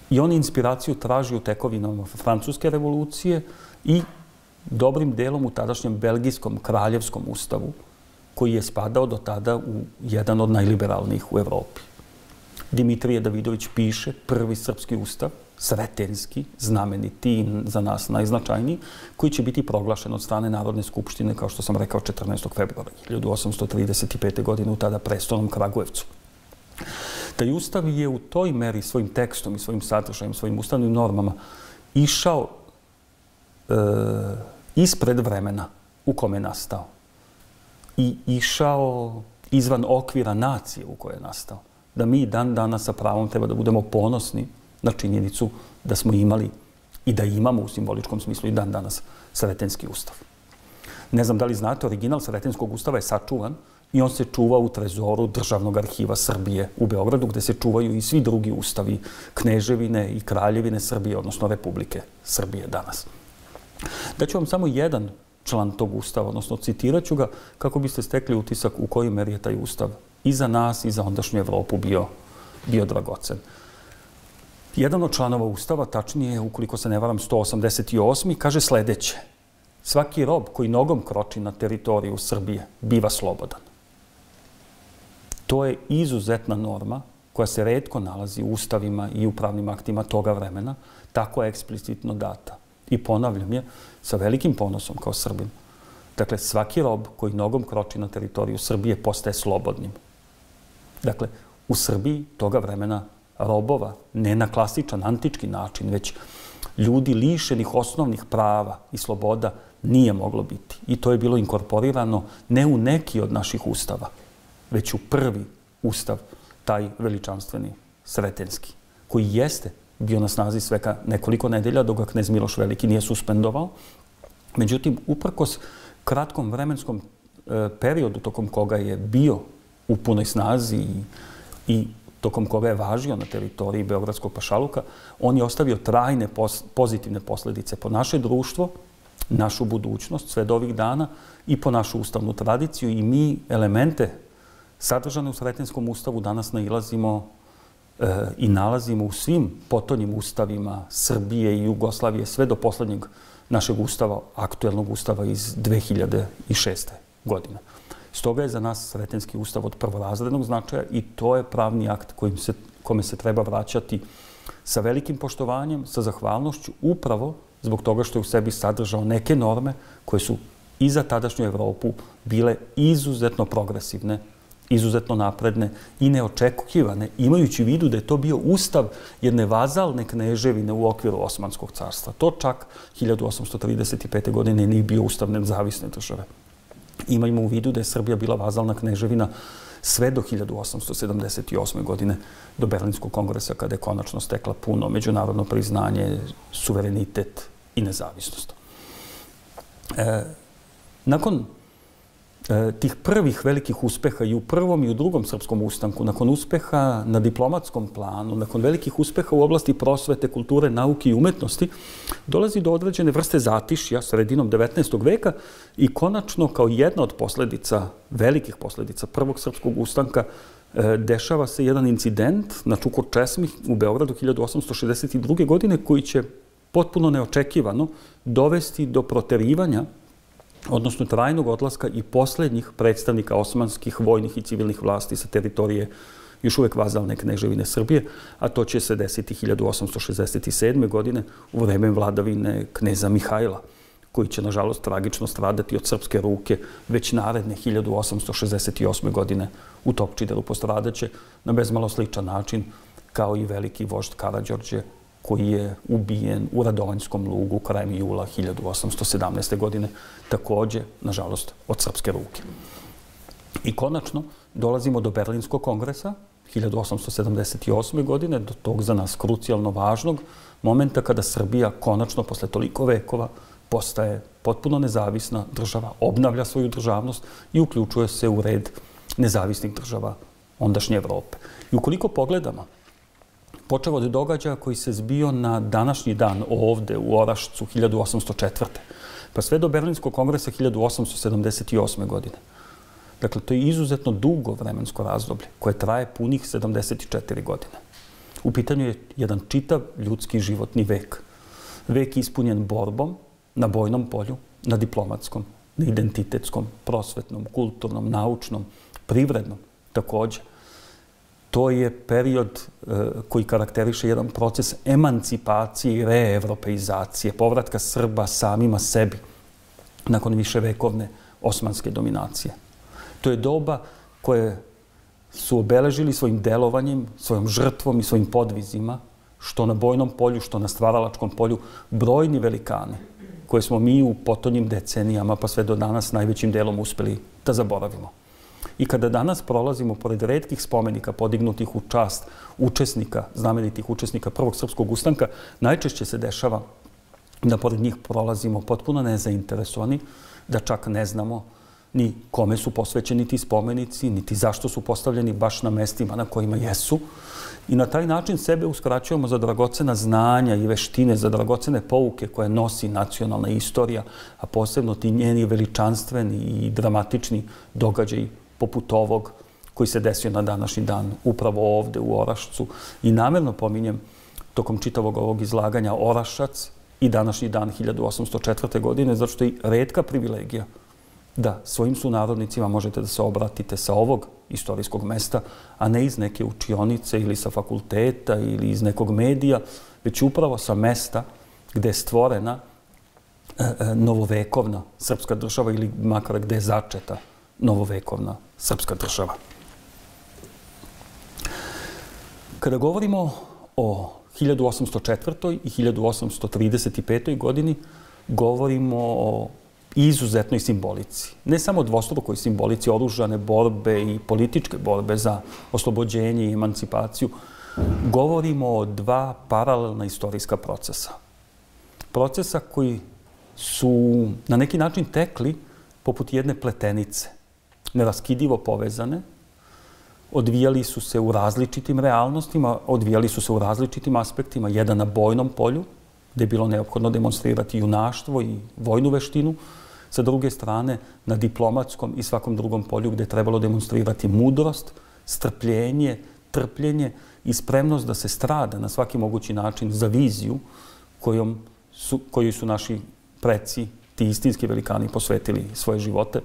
I on inspiraciju traži u tekovinama Francuske revolucije i dobrim delom u tadašnjem belgijskom kraljevskom ustavu, koji je spadao do tada u jedan od najliberalnijih u Evropi. Dimitrije Davidović piše prvi srpski ustav, Sretenjski, znameniti i za nas najznačajniji, koji će biti proglašen od strane Narodne skupštine, kao što sam rekao, 14. februara 1835. godine u tada prestolnom Kragujevcu. Taj ustav je u toj meri svojim tekstom i svojim sadržajem, svojim ustavnim normama išao ispred vremena u kome je nastao i išao izvan okvira nacije u kojoj je nastao. Da mi dan danas sa pravom treba da budemo ponosni na činjenicu da smo imali i da imamo u simboličkom smislu i dan danas Sretenjski ustav. Ne znam da li znate, original Sretenjskog ustava je sačuvan i on se čuva u trezoru Državnog arhiva Srbije u Beogradu, gde se čuvaju i svi drugi ustavi Kneževine i Kraljevine Srbije, odnosno Republike Srbije danas. Daću vam samo jedan član tog ustava, odnosno citirat ću ga kako biste stekli utisak u kojoj meri je taj ustav i za nas i za ondašnju Evropu bio dragocen. Jedan od članova ustava, tačnije, ukoliko se ne varam, 188. kaže sledeće. Svaki rob koji nogom kroči na teritoriju Srbije biva slobodan. To je izuzetna norma koja se retko nalazi u ustavima i u pravnim aktima toga vremena, tako je eksplicitno data. I ponavljam je sa velikim ponosom kao Srbin. Dakle, svaki rob koji nogom kroči na teritoriju Srbije postaje slobodnim. Dakle, u Srbiji toga vremena robova, ne na klasičan antički način, već ljudi lišenih osnovnih prava i sloboda nije moglo biti. I to je bilo inkorporirano ne u neki od naših ustava, već u prvi ustav, taj veličanstveni Sretenjski, koji jeste bio na snazi svega nekoliko nedelja dok ga knez Miloš Veliki nije suspendovao. Međutim, uprkos kratkom vremenskom periodu tokom koga je bio u punoj snazi i tokom koga je važio na teritoriji Beogradskog pašaluka, on je ostavio trajne pozitivne posljedice po naše društvo, našu budućnost sve do ovih dana i po našu ustavnu tradiciju i mi elemente sadržane u Sretenjskom ustavu danas nailazimo i nalazimo u svim potonjim ustavima Srbije i Jugoslavije sve do poslednjeg našeg ustava, aktuelnog ustava iz 2006. godine. Stoga je za nas Sretenjski ustav od prvorazrednog značaja i to je pravni akt kome se treba vraćati sa velikim poštovanjem, sa zahvalnošću, upravo zbog toga što je u sebi sadržao neke norme koje su i za tadašnju Evropu bile izuzetno progresivne, izuzetno napredne i neočekivane, imajući u vidu da je to bio ustav jedne vazalne kneževine u okviru Osmanskog carstva. To čak 1835. godine nije bio ustav nezavisne države. Imajmo u vidu da je Srbija bila vazalna kneževina sve do 1878. godine, do Berlinskog kongresa, kada je konačno stekla puno međunarodno priznanje, suverenitet i nezavisnost. Nakon tih prvih velikih uspeha i u prvom i u drugom srpskom ustanku, nakon uspeha na diplomatskom planu, nakon velikih uspeha u oblasti prosvete, kulture, nauke i umetnosti, dolazi do određene vrste zatišja sredinom 19. veka i konačno kao jedna od posljedica, velikih posljedica prvog srpskog ustanka, dešava se jedan incident na Čukur Česmi u Beogradu 1862. godine koji će potpuno neočekivano dovesti do proterivanja, odnosno trajnog odlaska i posljednjih predstavnika osmanskih vojnih i civilnih vlasti sa teritorije još uvek vazalne kneževine Srbije, a to će se desiti 1867. godine u vreme vladavine kneza Mihajla, koji će, nažalost, tragično stradati od srpske ruke već naredne 1868. godine u Topčideru. Postradaće na bezmalo sličan način kao i veliki vožd Karađorđe, koji je ubijen u Radovanjskom lugu krajem jula 1817. godine, takođe, nažalost, od srpske ruke. I konačno dolazimo do Berlinskog kongresa 1878. godine, do tog za nas krucijalno važnog momenta kada Srbija konačno, posle toliko vekova, postaje potpuno nezavisna država, obnavlja svoju državnost i uključuje se u red nezavisnih država ondašnje Evrope. I ukoliko pogledamo, počeo od događaja koji se zbio na današnji dan ovde u Orašcu 1804. pa sve do Berlinskog kongresa 1878. godine. Dakle, to je izuzetno dugo vremensko razdoblje koje traje punih 74 godine. U pitanju je jedan čitav ljudski životni vek. Vek ispunjen borbom na bojnom polju, na diplomatskom, na identitetskom, prosvetnom, kulturnom, naučnom, privrednom takođe. To je period koji karakteriše jedan proces emancipacije i reevropeizacije, povratka Srba samima sebi nakon viševekovne osmanske dominacije. To je doba koje su obeležili svojim delovanjem, svojom žrtvom i svojim podvizima, što na bojnom polju, što na stvaralačkom polju, brojni velikani koje smo mi u potonjim decenijama pa sve do danas najvećim delom uspeli da zaboravimo. I kada danas prolazimo pored retkih spomenika podignutih u čast učesnika, znamenitih učesnika Prvog srpskog ustanka, najčešće se dešava da pored njih prolazimo potpuno nezainteresovani, da čak ne znamo ni kome su posvećeni ti spomenici, niti zašto su postavljeni baš na mestima na kojima jesu. I na taj način sebe uskraćujemo za dragocena znanja i veštine, za dragocene pouke koje nosi nacionalna istorija, a posebno ti njeni veličanstveni i dramatični događaji poput ovog koji se desio na današnji dan upravo ovde u Orašcu. I namerno pominjem tokom čitavog ovog izlaganja Orašac i današnji dan 1804. godine, zato što je retka privilegija da svojim sunarodnicima možete da se obratite sa ovog istorijskog mesta, a ne iz neke učionice ili sa fakulteta ili iz nekog medija, već upravo sa mesta gde je stvorena novovekovna srpska država ili makar gde je začeta novovekovna srpska država. Kada govorimo o 1804. i 1835. godini, govorimo o izuzetnoj simbolici. Ne samo dvostrukoj simbolici oružane borbe i političke borbe za oslobođenje i emancipaciju, govorimo o dva paralelna istorijska procesa. Procesa koji su na neki način tekli poput jedne pletenice, neraskidivo povezane, odvijali su se u različitim realnostima, odvijali su se u različitim aspektima, jedan na bojnom polju, gde je bilo neophodno demonstrirati junaštvo i vojnu veštinu, sa druge strane na diplomatskom i svakom drugom polju gde je trebalo demonstrirati mudrost, strpljenje, trpljenje i spremnost da se strada na svaki mogući način za viziju koju su naši preci, ti istinski velikani, posvetili svoje živote,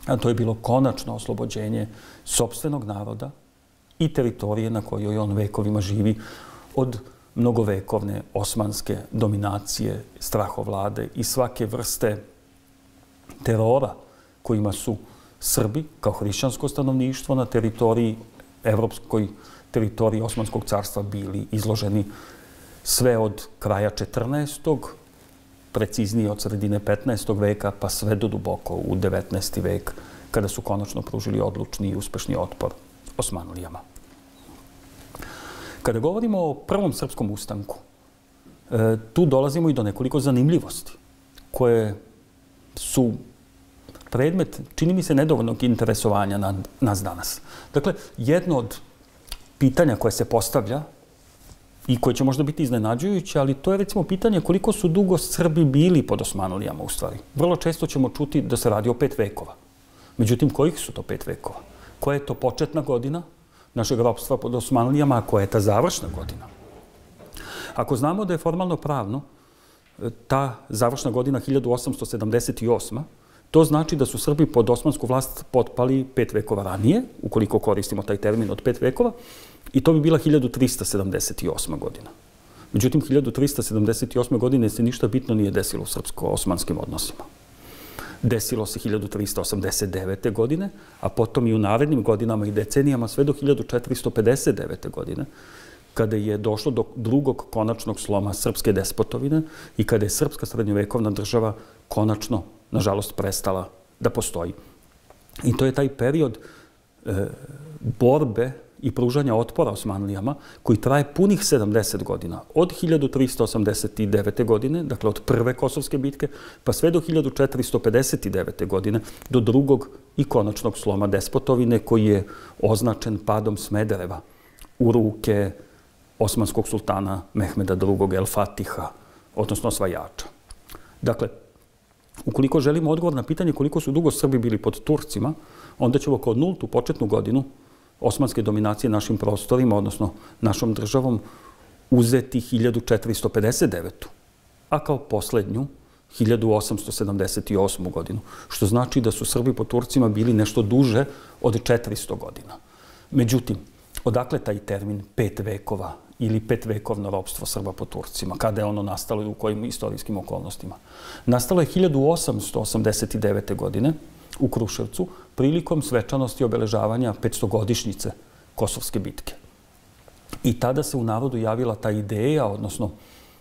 a to je bilo konačno oslobođenje sopstvenog naroda i teritorije na kojoj on vekovima živi od mnogovekovne osmanske dominacije, strahovlade i svake vrste terora kojima su Srbi kao hrišćansko stanovništvo na teritoriji, evropskoj teritoriji Osmanskog carstva bili izloženi sve od kraja 14. preciznije od sredine 15. veka pa sve do duboko u 19. vek kada su konačno pružili odlučni i uspešni otpor Osmanlijama. Kada govorimo o prvom srpskom ustanku, tu dolazimo i do nekoliko zanimljivosti koje su predmet, čini mi se, nedovoljnog interesovanja nas danas. Dakle, jedno od pitanja koje se postavlja i koje će možda biti iznenađujuće, ali to je recimo pitanje koliko su dugo Srbi bili pod Osmanlijama u stvari. Vrlo često ćemo čuti da se radi o 5 vekova. Međutim, kojih su to 5 vekova? Koja je to početna godina našeg ropstva pod Osmanlijama, a koja je ta završna godina? Ako znamo da je formalno pravno ta završna godina 1878. To znači da su Srbi pod osmansku vlast potpali 5 vekova ranije, ukoliko koristimo taj termin od 5 vekova, i to bi bila 1378. godina. Međutim, 1378. godine se ništa bitno nije desilo u srpsko-osmanskim odnosima. Desilo se 1389. godine, a potom i u narednim godinama i decenijama sve do 1459. godine, kada je došlo do drugog konačnog sloma srpske despotovine i kada je srpska srednjovekovna država konačno, nažalost, prestala da postoji. I to je taj period borbe i pružanja otpora Osmanlijama koji traje punih 70 godina. Od 1389. godine, dakle od prve Kosovske bitke, pa sve do 1459. godine, do drugog i konačnog sloma despotovine koji je označen padom Smedereva u ruke osmanskog sultana Mehmeda II. El Fatiha, odnosno osvajača. Dakle, ukoliko želimo odgovor na pitanje koliko su dugo Srbi bili pod Turcima, onda ćemo kao nultu početnu godinu osmanske dominacije našim prostorima, odnosno našom državom, uzeti 1459. a kao poslednju 1878. godinu, što znači da su Srbi pod Turcima bili nešto duže od 400 godina. Međutim, odakle taj termin 5 vekova ili 5-vekovno ropstvo Srba pod Turcima? Kada je ono nastalo i u kojim istorijskim okolnostima? Nastalo je 1889. godine u Kruševcu prilikom svečanosti obeležavanja 500-godišnjice Kosovske bitke. I tada se u narodu javila ta ideja, odnosno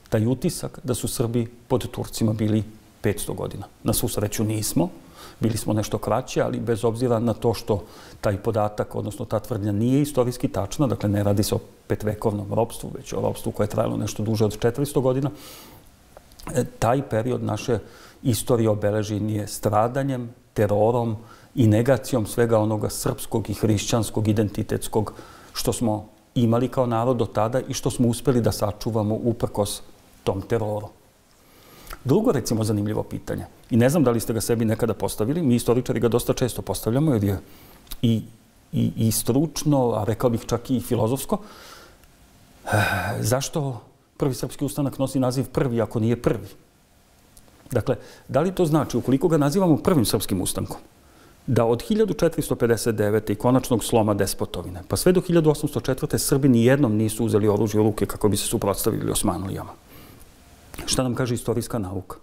taj utisak da su Srbi pod Turcima bili 500 godina. Na svu sreću nismo, bili smo nešto kraće, ali bez obzira na to što taj podatak, odnosno ta tvrdnja nije istorijski tačna, dakle ne radi se o 5-vekovnom ropstvu, već o ropstvu koje je trajalo nešto duže od 400 godina, taj period naše istorije obeležen je stradanjem, terorom i negacijom svega onoga srpskog i hrišćanskog identitetskog što smo imali kao narod do tada i što smo uspeli da sačuvamo uprkos tom teroru. Drugo, recimo, zanimljivo pitanje, i ne znam da li ste ga sebi nekada postavili, mi istoričari ga dosta često postavljamo, jer je i stručno, a rekao bih čak i filozofsko, zašto prvi srpski ustanak nosi naziv prvi ako nije prvi? Dakle, da li to znači, ukoliko ga nazivamo prvim srpskim ustankom, da od 1459. i konačnog sloma despotovine, pa sve do 1804. Srbi nijednom nisu uzeli oružje u ruke kako bi se suprotstavili Osmanlijama? Šta nam kaže istorijska nauka?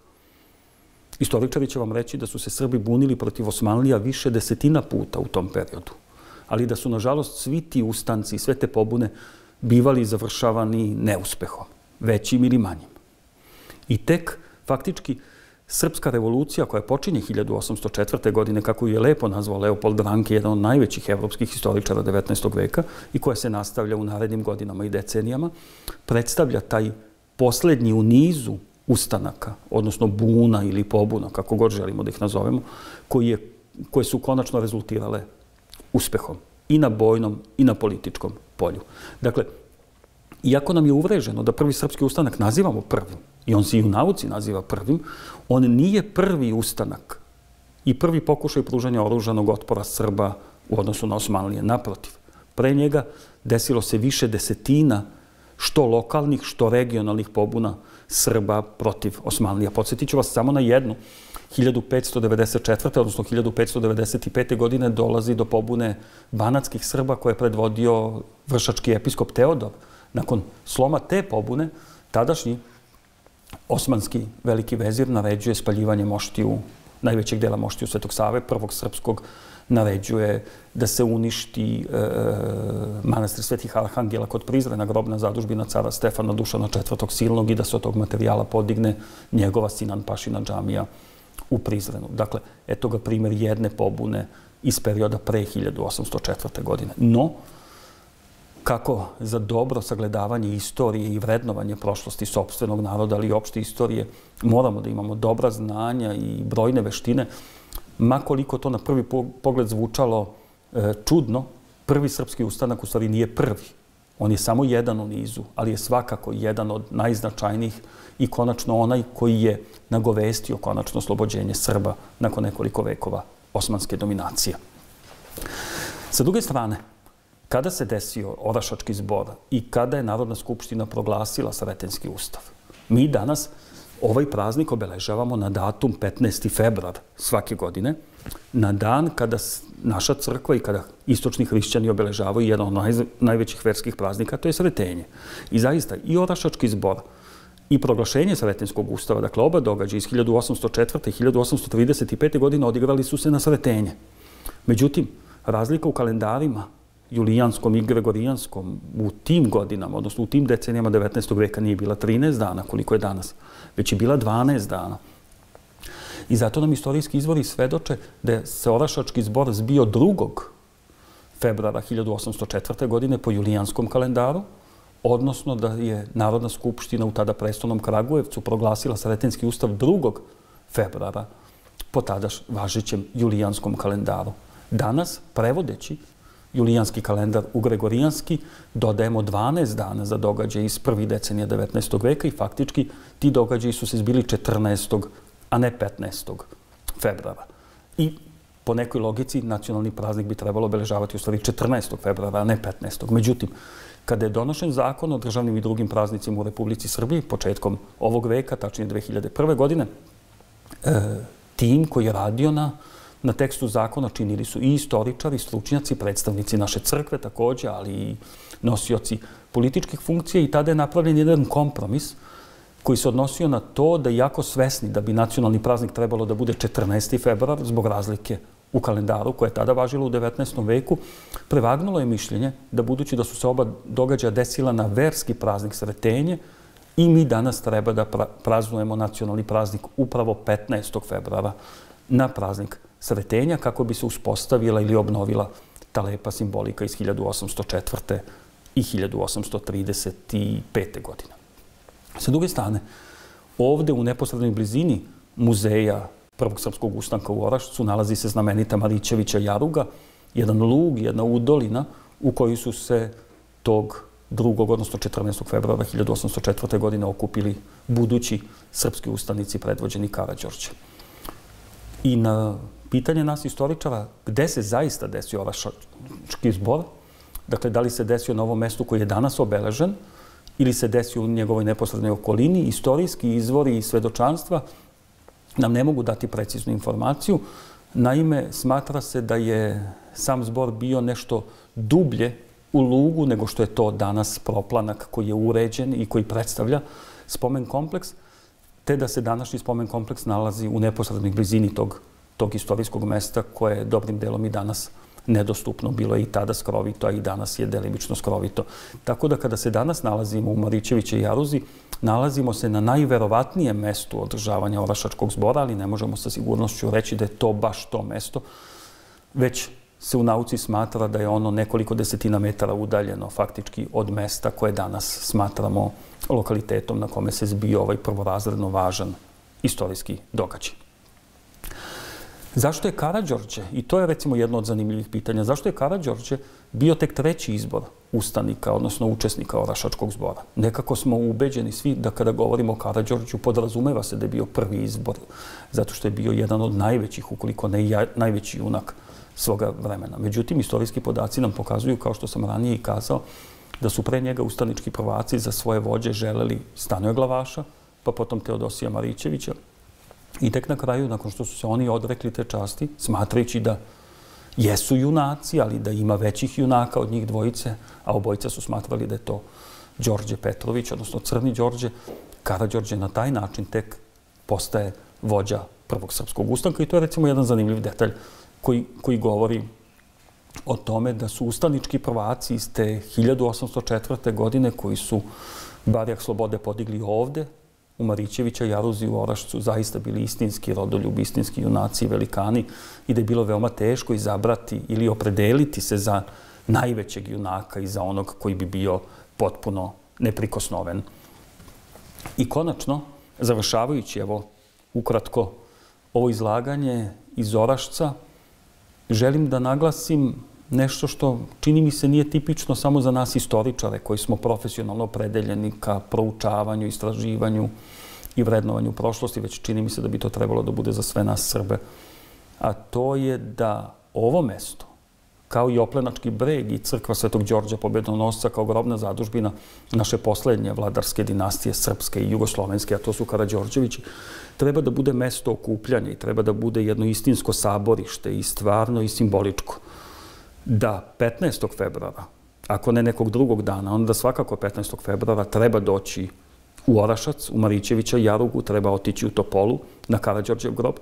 Istoričari će vam reći da su se Srbi bunili protiv Osmanlija više desetina puta u tom periodu, ali da su, nažalost, svi ti ustanci, sve te pobune bivali završavani neuspehom, većim ili manjim. I tek, faktički, Srpska revolucija koja počinje 1804. godine, kako je lepo nazvao Leopold Ranke, jedan od najvećih evropskih historičara 19. veka i koja se nastavlja u narednim godinama i decenijama, predstavlja taj poslednji u nizu ustanaka, odnosno buna ili pobuna, kako god želimo da ih nazovemo, koje su konačno rezultirale uspehom i na bojnom i na političkom polju. Dakle, iako nam je uvreženo da prvi srpski ustanak nazivamo prvim, i on se i u nauci naziva prvim, on nije prvi ustanak i prvi pokušaj pružanja oružanog otpora Srba u odnosu na Osmanlije. Naprotiv, pre njega desilo se više desetina što lokalnih, što regionalnih pobuna Srba protiv Osmanlija. Podsjetit ću vas samo na jednu. 1594. odnosno 1595. godine dolazi do pobune banatskih Srba koje je predvodio vršački episkop Teodor. Nakon sloma te pobune, tadašnji osmanski veliki vezir naređuje spaljivanje moštiju, najvećeg dela moštiju Svetog Save, prvog srpskog, naređuje da se uništi manastir Svetih Arhangela kod Prizrena, grobna zadužbina cara Stefana Dušana IV. Silnog i da se od tog materijala podigne njegova Sinan Pašina džamija u Prizrenu. Dakle, eto ga primjer jedne pobune iz perioda pre 1804. godine. No, kako za dobro sagledavanje istorije i vrednovanje prošlosti sopstvenog naroda, ali i opšte istorije, moramo da imamo dobra znanja i brojne veštine, ma koliko to na prvi pogled zvučalo čudno, prvi srpski ustanak u stvari nije prvi. On je samo jedan u nizu, ali je svakako jedan od najznačajnijih i konačno onaj koji je nagovestio konačno oslobođenje Srba nakon nekoliko vekova osmanske dominacije. Sa druge strane, kada se desio Orašački zbor i kada je Narodna skupština proglasila Sretenjski ustav, mi danas ovaj praznik obeležavamo na datum 15. februar svake godine, na dan kada naša crkva i kada istočni hrišćani obeležavaju jedan od najvećih verskih praznika, to je Sretenje. I zaista i Orašački zbor i proglašenje Sretenjskog ustava, dakle oba događaja iz 1804. i 1835. godine odigrali su se na Sretenje. Međutim, razlika u kalendarima julijanskom i gregorijanskom u tim godinama, odnosno u tim decenijama 19. veka nije bila 13 dana koliko je danas, već je bila 12 dana. I zato nam istorijski izvori svedoče da se Orašački zbor zbio 2. februara 1804. godine po julijanskom kalendaru, odnosno da je Narodna skupština u tada prestolnom Kragujevcu proglasila Sretenjski ustav 2. februara po tada važećem julijanskom kalendaru. Danas, prevodeći julijanski kalendar u gregorijanski, dodajemo 12 dana za događaje iz prvih decenija 19. veka i faktički ti događaji su se zbili 14. a ne 15. februara. I po nekoj logici nacionalni praznik bi trebalo obeležavati u stvari 14. februara, a ne 15. Međutim, kada je donošen zakon o državnim i drugim praznicima u Republici Srbiji početkom ovog veka, tačnije 2001. godine, tim koji je radio na tekstu zakona činili su i istoričari, stručnjaci, predstavnici naše crkve također, ali i nosioci političkih funkcija i tada je napravljen jedan kompromis koji se odnosio na to da jako svesni da bi nacionalni praznik trebalo da bude 14. februar zbog razlike u kalendaru koje je tada važilo u 19. veku, prevagnulo je mišljenje da budući da su se oba događaja desila na verski praznik Sretenje i mi danas treba da praznujemo nacionalni praznik upravo 15. februara na praznik Sretenja kako bi se uspostavila ili obnovila ta lepa simbolika iz 1804. i 1835. godine. Sa druge strane, ovde u neposrednoj blizini muzeja Prvog srpskog ustanka u Orašcu nalazi se znamenita Marićevića jaruga, jedan lug, jedna udolina u kojoj su se tog 2. odnosno 14. februara 1804. godine okupili budući srpski ustanici predvođeni Karađorđe. I na pitanje nas istoričara gde se zaista desio Orašački zbor, dakle da li se desio na ovom mestu koji je danas obeležen ili se desio u njegovoj neposrednoj okolini, istorijski izvori i svedočanstva nam ne mogu dati preciznu informaciju. Naime, smatra se da je sam zbor bio nešto dublje u lugu nego što je to danas proplanak koji je uređen i koji predstavlja spomen kompleks, te da se današnji spomen kompleks nalazi u neposrednoj blizini tog istorijskog mesta koje je dobrim delom i danas nedostupno. Bilo je i tada skrovito, a i danas je delimično skrovito. Tako da kada se danas nalazimo u Marićevićoj jaruzi, nalazimo se na najverovatnijem mestu održavanja Orašačkog zbora, ali ne možemo sa sigurnošću reći da je to baš to mesto, već se u nauci smatra da je ono nekoliko desetina metara udaljeno faktički od mesta koje danas smatramo lokalitetom na kome se zbio ovaj prvorazredno važan istorijski događaj. Zašto je Karađorđe, i to je recimo jedno od zanimljivih pitanja, zašto je Karađorđe bio tek 3. izbor ustanika, odnosno učesnika Orašačkog zbora? Nekako smo ubeđeni svi da kada govorimo o Karađorđu podrazumeva se da je bio prvi izbor, zato što je bio jedan od najvećih, ukoliko ne najveći junak svoga vremena. Međutim, istorijski podaci nam pokazuju, kao što sam ranije i kazao, da su pre njega ustanički prvaci za svoje vođe želeli Stanoja Glavaša, pa potom Teodosija Marićevića. I tek na kraju, nakon što su se oni odrekli te časti, smatrajući da jesu junaci, ali da ima većih junaka od njih dvojice, a obojica su smatrali da je to Đorđe Petrović, odnosno Crni Đorđe, Karađorđe na taj način tek postaje vođa Prvog srpskog ustanka. I to je recimo jedan zanimljiv detalj koji govori o tome da su ustanički prvaci iz te 1804. godine, koji su barjak slobode podigli ovde, u Marićevića Jaruzi u Orašcu, zaista bili istinski rodoljubi, istinski junaci i velikani, i da je bilo veoma teško izabrati ili opredeliti se za najvećeg junaka i za onog koji bi bio potpuno neprikosnoven. I konačno, završavajući evo ukratko ovo izlaganje iz Orašca, želim da naglasim nešto što čini mi se nije tipično samo za nas istoričare koji smo profesionalno opredeljeni ka proučavanju, istraživanju i vrednovanju prošlosti, već čini mi se da bi to trebalo da bude za sve nas Srbe. A to je da ovo mesto, kao i Oplenački breg i crkva Svetog Đorđa Pobjedonosca kao grobna zadužbina naše poslednje vladarske dinastije srpske i jugoslovenske, a to su Karađorđevići, treba da bude mesto okupljanja i treba da bude jedno istinsko saborište i stvarno i simboličko. Da 15. februara, ako ne nekog drugog dana, onda svakako 15. februara treba doći u Orašac, u Marićevića Jarugu, treba otići u Topolu, na Karađorđev grob,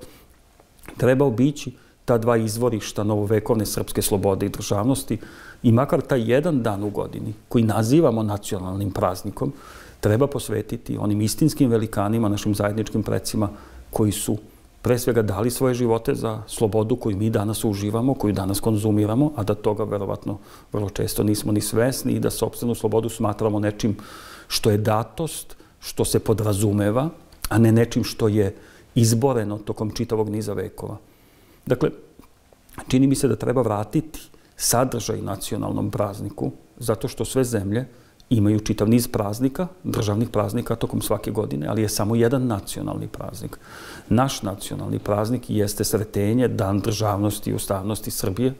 treba obići ta dva izvorišta novovekovne srpske slobode i državnosti i makar taj jedan dan u godini, koji nazivamo nacionalnim praznikom, treba posvetiti onim istinskim velikanima, našim zajedničkim precima, koji su pre svega dali svoje živote za slobodu koju mi danas uživamo, koju danas konzumiramo, a da toga verovatno vrlo često nismo ni svesni i da sopstvenu slobodu smatramo nečim što je datost, što se podrazumeva, a ne nečim što je izboreno tokom čitavog niza vekova. Dakle, čini mi se da treba vratiti sadržaj nacionalnom prazniku, zato što sve zemlje imaju čitav niz praznika, državnih praznika tokom svake godine, ali je samo jedan nacionalni praznik. Naš nacionalni praznik jeste Sretenje, Dan državnosti i ustavnosti Srbije,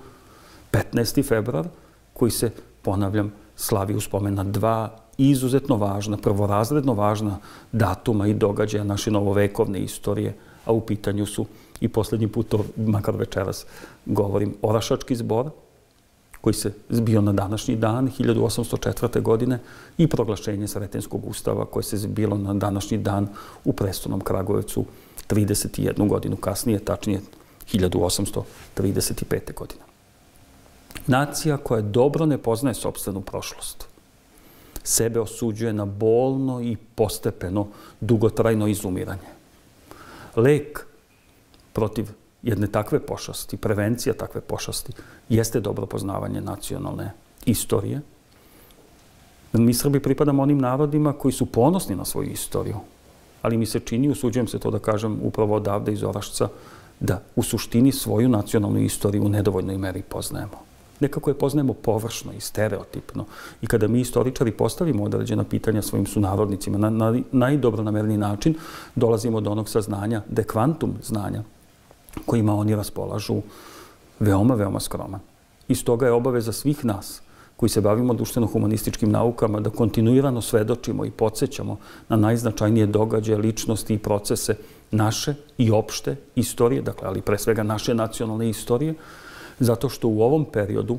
15. februar, koji se, ponavljam, slavi u spomen na dva izuzetno važna, prvorazredno važna datuma i događaja naše novovekovne istorije, a u pitanju su, i poslednji put, makar večeras govorim, Orašački zbor, koji se zbio na današnji dan, 1804. godine, i proglašenje Sretenskog ustava, koje se zbilo na današnji dan u prestolnom Kragujevcu 31 godinu kasnije, tačnije 1835. godine. Nacija koja dobro ne poznaje sopstvenu prošlost, sebe osuđuje na bolno i postepeno dugotrajno izumiranje. Lek protiv jedne takve pošasti, prevencija takve pošasti, jeste dobro poznavanje nacionalne istorije. Mi Srbi pripadamo onim narodima koji su ponosni na svoju istoriju, ali mi se čini, usuđujem se to da kažem upravo odavde iz Orašca, da u suštini svoju nacionalnu istoriju u nedovoljnoj meri poznajemo. Nekako je poznajemo površno i stereotipno. I kada mi istoričari postavimo određena pitanja svojim sunarodnicima na najdobronamerniji način, dolazimo do onog saznanja, da je kvantum znanja kojima oni raspolažu veoma, veoma skroman. I stoga je obaveza svih nas koji se bavimo društveno-humanističkim naukama da kontinuirano svedočimo i podsjećamo na najznačajnije događaje, ličnosti i procese naše i opšte istorije, dakle, ali pre svega naše nacionalne istorije, zato što u ovom periodu,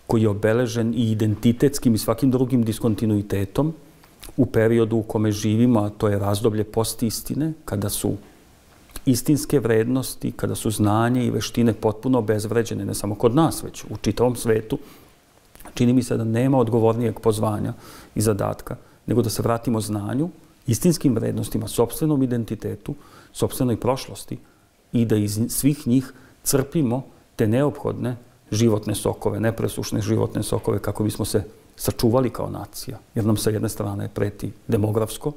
koji je obeležen i identitetskim i svakim drugim diskontinuitetom, u periodu u kome živimo, a to je razdoblje postistine, kada su istinske vrednosti, kada su znanje i veštine potpuno obezvređene, ne samo kod nas, već u čitavom svetu, čini mi se da nema odgovornijeg pozvanja i zadatka, nego da se vratimo znanju, istinskim vrednostima, sopstvenom identitetu, sopstvenoj prošlosti i da iz svih njih crpimo te neophodne životne sokove, nepresušne životne sokove, kako bismo se sačuvali kao nacija. Jer nam sa jedne strane preti demografsko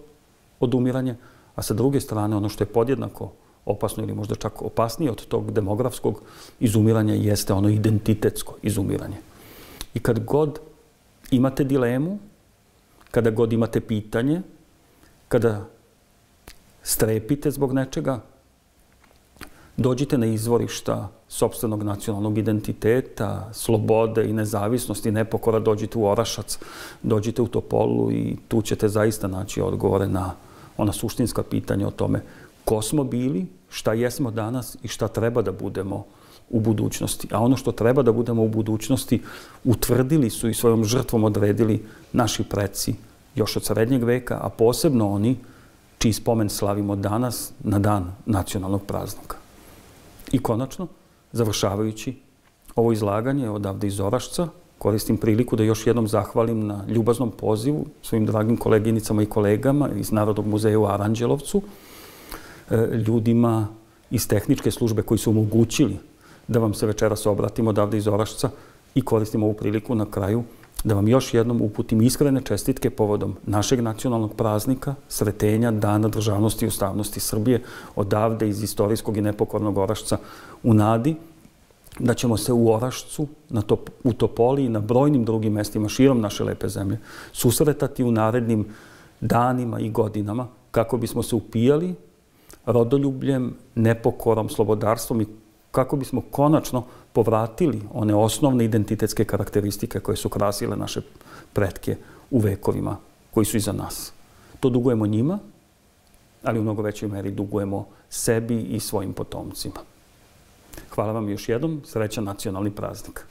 odumiranje, a sa druge strane ono što je podjednako opasno ili možda čak opasnije od tog demografskog izumiranja jeste ono identitetsko izumiranje. I kad god imate dilemu, kada god imate pitanje, kada strepite zbog nečega, Dođite na izvorišta sopstvenog nacionalnog identiteta, slobode i nezavisnosti, nepokora, dođite u Orašac, dođite u Topolu i tu ćete zaista naći odgovore na ona suštinska pitanja o tome ko smo bili, šta jesmo danas i šta treba da budemo u budućnosti. A ono što treba da budemo u budućnosti utvrdili su i svojom žrtvom odredili naši preci još od srednjeg veka, a posebno oni čiji spomen slavimo danas na dan nacionalnog praznika. I konačno, završavajući ovo izlaganje odavde iz Orašca, koristim priliku da još jednom zahvalim na ljubaznom pozivu svojim dragim koleginicama i kolegama iz Narodnog muzeja u Aranđelovcu, ljudima iz tehničke službe koji su omogućili da vam se večeras obratimo odavde iz Orašca i koristim ovu priliku na kraju da vam još jednom uputim iskrene čestitke povodom našeg nacionalnog praznika, Sretenja, Dana državnosti i ustavnosti Srbije, odavde iz istorijskog i nepokornog Orašca, u nadi da ćemo se u Orašcu, u Topoli i na brojnim drugim mestima širom naše lepe zemlje susretati u narednim danima i godinama kako bismo se upijali rodoljubljem, nepokorom, slobodarstvom i kako bismo konačno povratili one osnovne identitetske karakteristike koje su krasile naše pretke u vekovima koji su iza nas. To dugujemo njima, ali u mnogo većoj meri dugujemo sebi i svojim potomcima. Hvala vam još jednom, srećan nacionalni praznik.